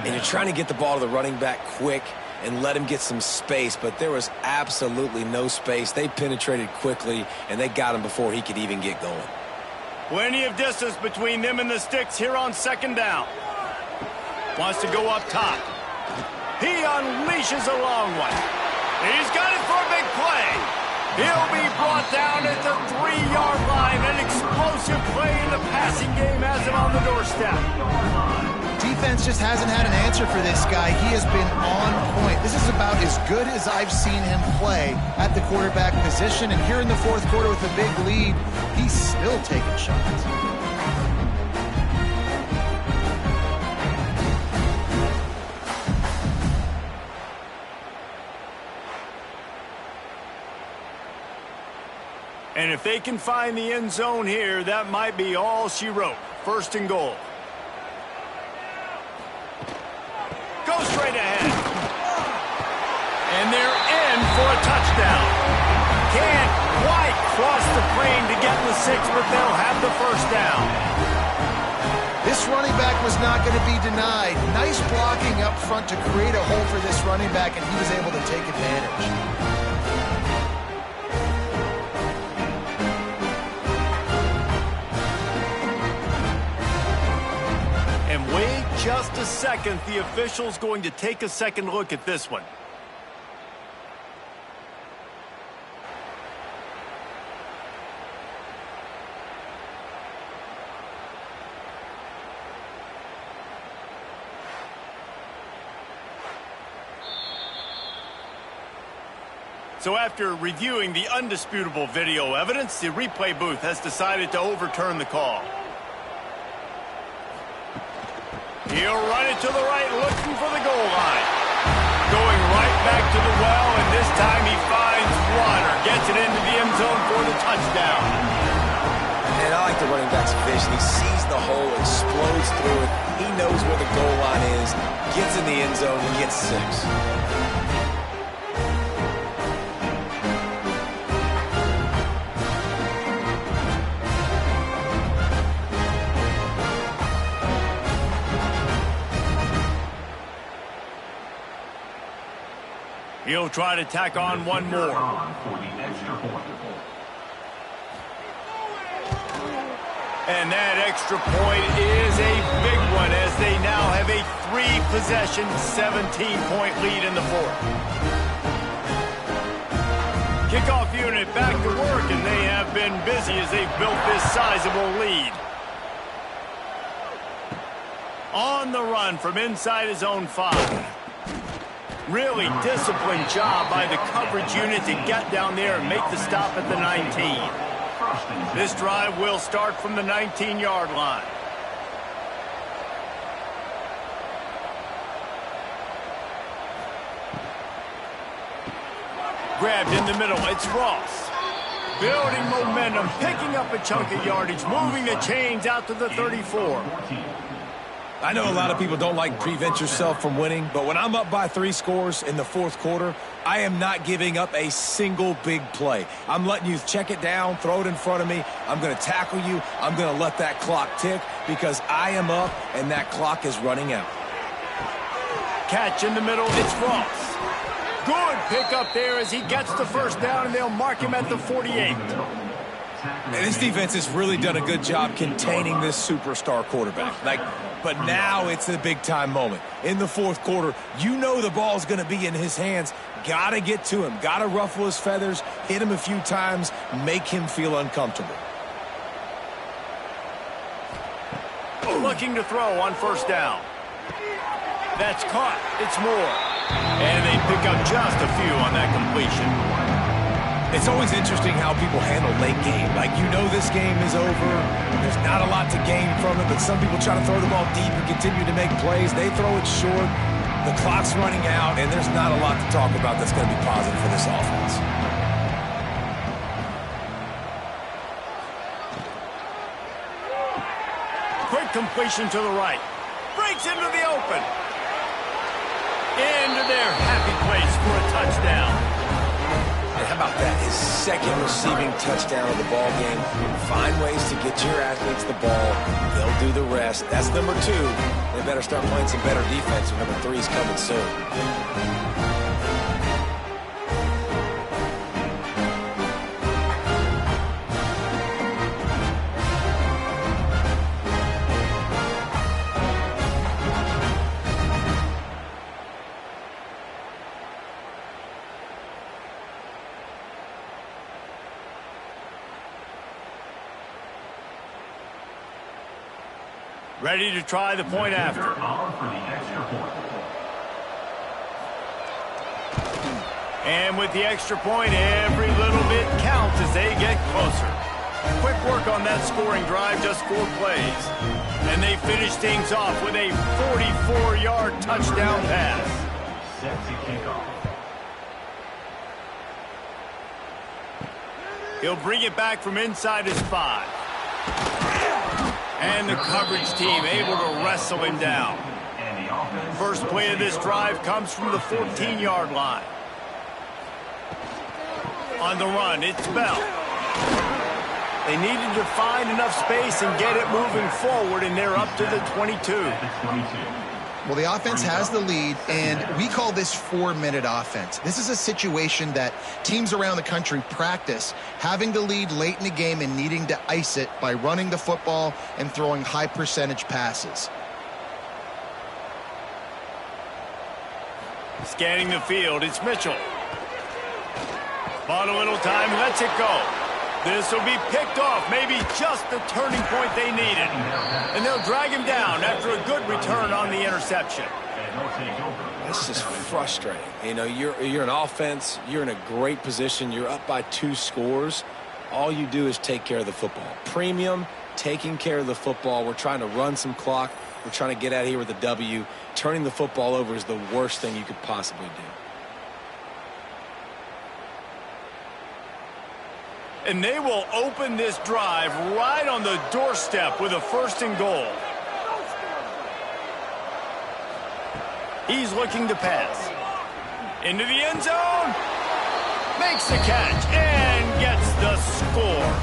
And you're trying to get the ball to the running back quick and let him get some space, but there was absolutely no space. They penetrated quickly, and they got him before he could even get going. Plenty of distance between them and the sticks here on 2nd down. Wants to go up top. He unleashes a long one. He's got it for a big play. He'll be brought down at the 3-yard line. An explosive play in the passing game has him on the doorstep. Defense just hasn't had an answer for this guy. He has been on point. This is about as good as I've seen him play at the quarterback position. And here in the 4th quarter with a big lead, he's still taking shots. And if they can find the end zone here, that might be all she wrote. 1st and goal. Go straight ahead. And they're in for a touchdown. Can't quite cross the plane to get the 6, but they'll have the 1st down. This running back was not going to be denied. Nice blocking up front to create a hole for this running back, and he was able to take advantage. Wait just a second. The official's going to take a second look at this one. So after reviewing the undisputable video evidence, the replay booth has decided to overturn the call. He'll run it to the right, looking for the goal line. Going right back to the well, and this time he finds water. Gets it into the end zone for the touchdown. And I like the running back's vision. He sees the hole, explodes through it. He knows where the goal line is, gets in the end zone, and gets 6. He'll try to tack on one more. And that extra point is a big one as they now have a 3-possession, 17-point lead in the 4th. Kickoff unit back to work, and they have been busy as they've built this sizable lead. On the run from inside his own 5. Really disciplined job by the coverage unit to get down there and make the stop at the 19. This drive will start from the 19-yard line. Grabbed in the middle, it's Ross. Building momentum, picking up a chunk of yardage, moving the chains out to the 34. I know a lot of people don't like prevent yourself from winning, but when I'm up by 3 scores in the 4th quarter, I am not giving up a single big play. I'm letting you check it down, throw it in front of me. I'm going to tackle you. I'm going to let that clock tick because I am up and that clock is running out. Catch in the middle, it's Ross. Good pick up there as he gets the 1st down, and they'll mark him at the 48. And this defense has really done a good job containing this superstar quarterback. But now it's a big-time moment. In the 4th quarter, you know the ball's going to be in his hands. Got to get to him. Got to ruffle his feathers, hit him a few times, make him feel uncomfortable. Looking to throw on 1st down. That's caught. It's Moore. And they pick up just a few on that completion. It's always interesting how people handle late game. You know this game is over. There's not a lot to gain from it, but some people try to throw the ball deep and continue to make plays. They throw it short. The clock's running out, and there's not a lot to talk about that's going to be positive for this offense. Quick completion to the right. Breaks into the open. Into their happy place for a touchdown. And how about that? His second receiving touchdown of the ball game. Find ways to get your athletes the ball. They'll do the rest. That's number 2. They better start playing some better defense, or number 3 is coming soon. Ready to try the point after. On for the extra point. And with the extra point, every little bit counts as they get closer. Quick work on that scoring drive, just 4 plays. And they finish things off with a 44-yard touchdown pass. Set to kick off. He'll bring it back from inside his 5. And the coverage team able to wrestle him down. And the offense. First play of this drive comes from the 14-yard line. On the run, it's Bell. They needed to find enough space and get it moving forward, and they're up to the 22. Well, the offense has the lead, and we call this 4-minute offense. This is a situation that teams around the country practice, having the lead late in the game and needing to ice it by running the football and throwing high-percentage passes. Scanning the field, it's Mitchell. Bought a little time, lets it go. This will be picked off, maybe just the turning point they needed. And they'll drag him down after a good return on the interception. This is frustrating. You know, you're an offense, you're in a great position, you're up by 2 scores. All you do is take care of the football. Premium, taking care of the football. We're trying to run some clock. We're trying to get out of here with a W. Turning the football over is the worst thing you could possibly do. And they will open this drive right on the doorstep with a 1st and goal. He's looking to pass. Into the end zone. Makes the catch and gets the score.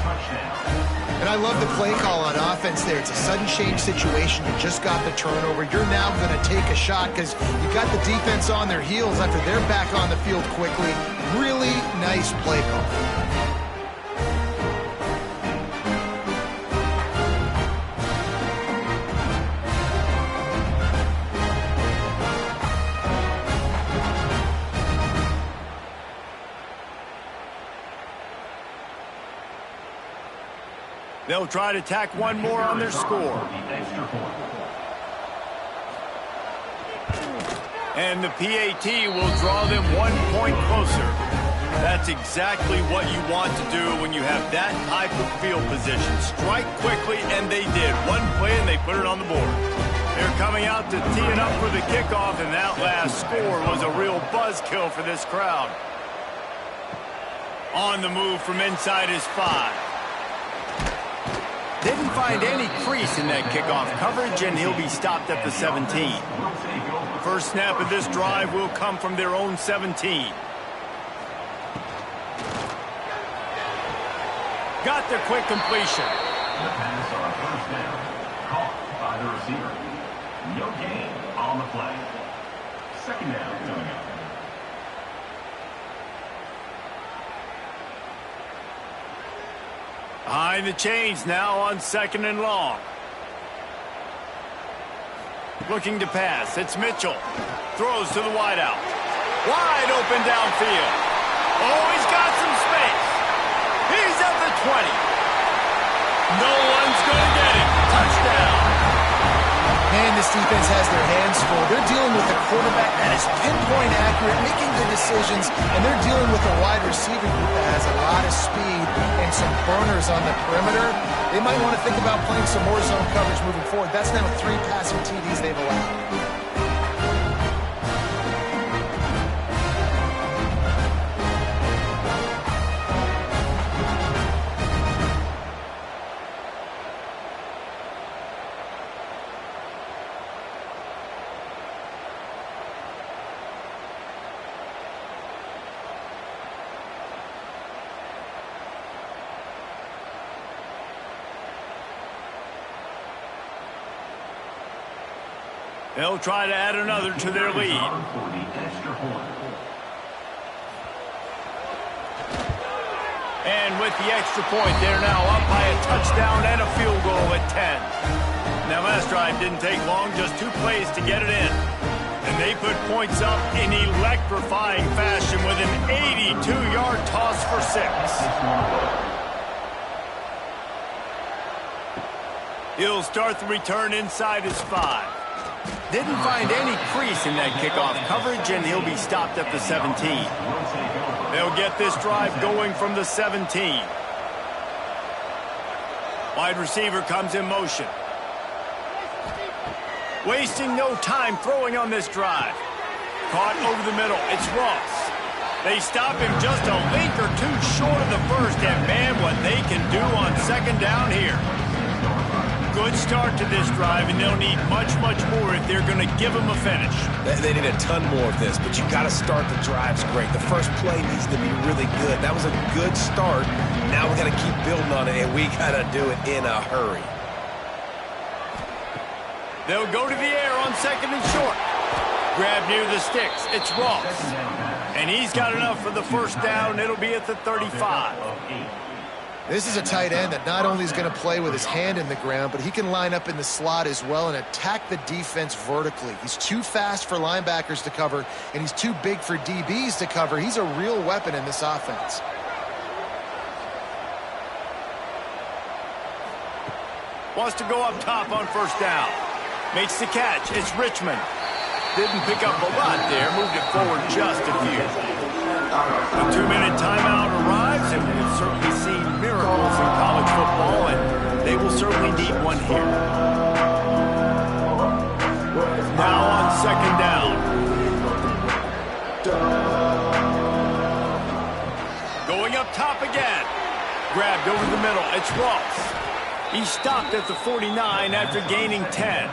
And I love the play call on offense there. It's a sudden change situation. You just got the turnover. You're now going to take a shot because you got the defense on their heels after they're back on the field quickly. Really nice play call. They'll try to tack one more on their score. And the PAT will draw them 1 point closer. That's exactly what you want to do when you have that type of field position. Strike quickly, and they did. 1 play, and they put it on the board. They're coming out to tee it up for the kickoff, and that last score was a real buzzkill for this crowd. On the move from inside his 5. Didn't find any crease in that kickoff coverage, and he'll be stopped at the 17. First snap of this drive will come from their own 17. Got the quick completion. The pass on 1st down. Caught by the receiver. No gain on the play. 2nd down coming up. Behind the chains now on 2nd and long. Looking to pass. It's Mitchell. Throws to the wideout. Wide open downfield. Oh, he's got some space. He's at the 20. No one's going to get him. Touchdown. Man, this defense has their hands full. They're dealing with a quarterback that is pinpoint accurate, making good decisions, and they're dealing with a wide receiving group that has a lot of speed and some burners on the perimeter. They might want to think about playing some more zone coverage moving forward. That's now 3 passing TDs they've allowed. They'll try to add another to their lead. For the extra point. And with the extra point, they're now up by a touchdown and a field goal at 10. Now, last drive didn't take long, just 2 plays to get it in. And they put points up in electrifying fashion with an 82-yard toss for 6. He'll start the return inside his 5. Didn't find any crease in that kickoff coverage, and he'll be stopped at the 17. They'll get this drive going from the 17. Wide receiver comes in motion. Wasting no time throwing on this drive. Caught over the middle. It's Ross. They stop him just a link or two short of the first, and man, what they can do on second down here. Good start to this drive, and they'll need much, much more if they're going to give him a finish. They need a ton more of this, but you got to start the drives great. The first play needs to be really good. That was a good start. Now we got to keep building on it, and we got to do it in a hurry. They'll go to the air on second and short. Grab near the sticks. It's Ross. And he's got enough for the first down. It'll be at the 35. This is a tight end that not only is going to play with his hand in the ground, but he can line up in the slot as well and attack the defense vertically. He's too fast for linebackers to cover, and he's too big for DBs to cover. He's a real weapon in this offense. Wants to go up top on first down. Makes the catch. It's Richmond. Didn't pick up a lot there. Moved it forward just a few. A 2-minute timeout arrives, and we've certainly seen miracles in college football, and they will certainly need one here. Now on second down. Going up top again. Grabbed over the middle. It's Ross. He stopped at the 49 after gaining 10.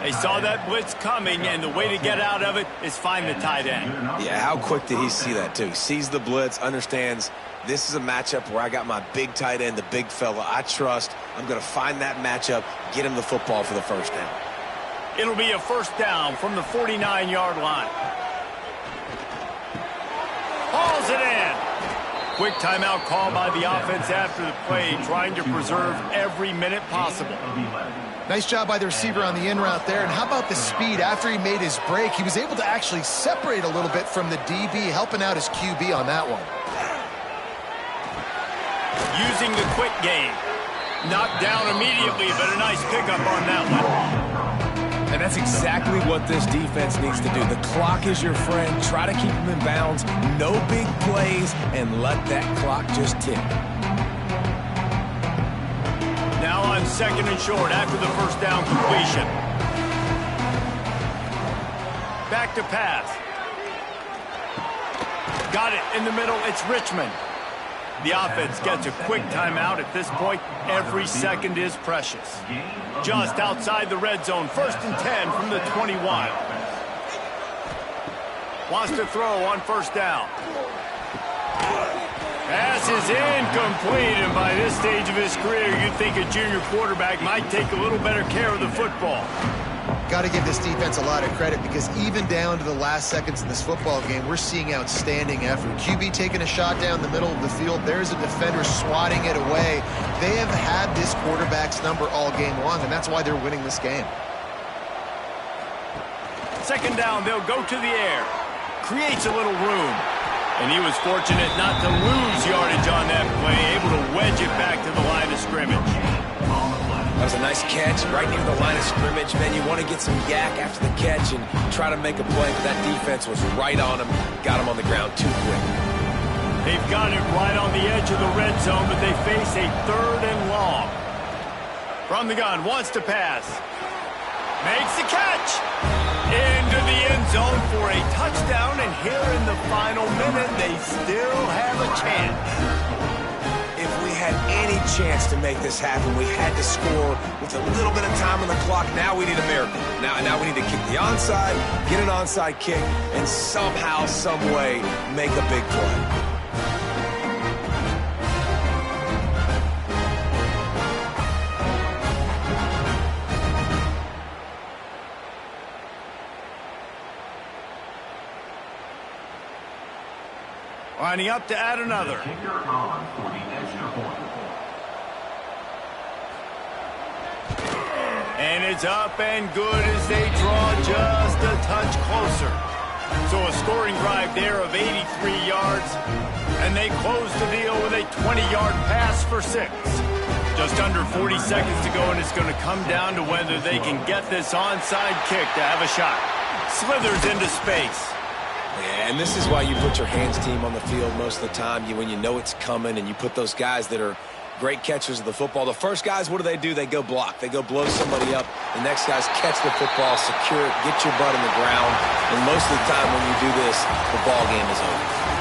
They saw that blitz coming, and the way to get out of it is find the tight end. Yeah, how quick did he see that, too? He sees the blitz, understands this is a matchup where I got my big tight end, the big fella I trust. I'm going to find that matchup, get him the football for the first down. It'll be a first down from the 49-yard line. Hauls it in. Quick timeout call by the offense after the play, trying to preserve every minute possible. Nice job by the receiver on the in route there. And how about the speed? After he made his break, he was able to actually separate a little bit from the DB, helping out his QB on that one. Using the quick game. Knocked down immediately, but a nice pickup on that one. And that's exactly what this defense needs to do. The clock is your friend. Try to keep them in bounds. No big plays, and let that clock just tick. Now on second and short after the first down completion. Back to pass. Got it in the middle. It's Richmond. The offense gets a quick timeout at this point. Every second is precious. Just outside the red zone. First and 10 from the 21. Wants to throw on first down. Pass is incomplete, and by this stage of his career, you'd think a junior quarterback might take a little better care of the football. Got to give this defense a lot of credit, because even down to the last seconds of this football game, we're seeing outstanding effort. QB taking a shot down the middle of the field. There's a defender swatting it away. They have had this quarterback's number all game long, and that's why they're winning this game. Second down, they'll go to the air. Creates a little room. And he was fortunate not to lose yardage on that play, able to wedge it back to the line of scrimmage. That was a nice catch right near the line of scrimmage. Man, you want to get some yak after the catch and try to make a play, but that defense was right on him, got him on the ground too quick. They've got it right on the edge of the red zone, but they face a third and long. From the gun, wants to pass. Makes the catch. Into the end zone for a touchdown, and here in the final minute, they still have a chance. If we had any chance to make this happen, we had to score with a little bit of time on the clock. Now we need a miracle. Now we need to kick the onside, get an onside kick, and somehow, some way, make a big play. Lining up to add another. Kicker on for the extra point. And it's up and good as they draw just a touch closer. So a scoring drive there of 83 yards, and they close the deal with a 20-yard pass for 6. Just under 40 seconds to go, and it's going to come down to whether they can get this onside kick to have a shot. Slithers into space. Yeah, and this is why you put your hands team on the field most of the time. When you know it's coming, and you put those guys that are great catchers of the football. The first guys, what do? They go block. They go blow somebody up. The next guys catch the football, secure it, get your butt in the ground. And most of the time when you do this, the ball game is over.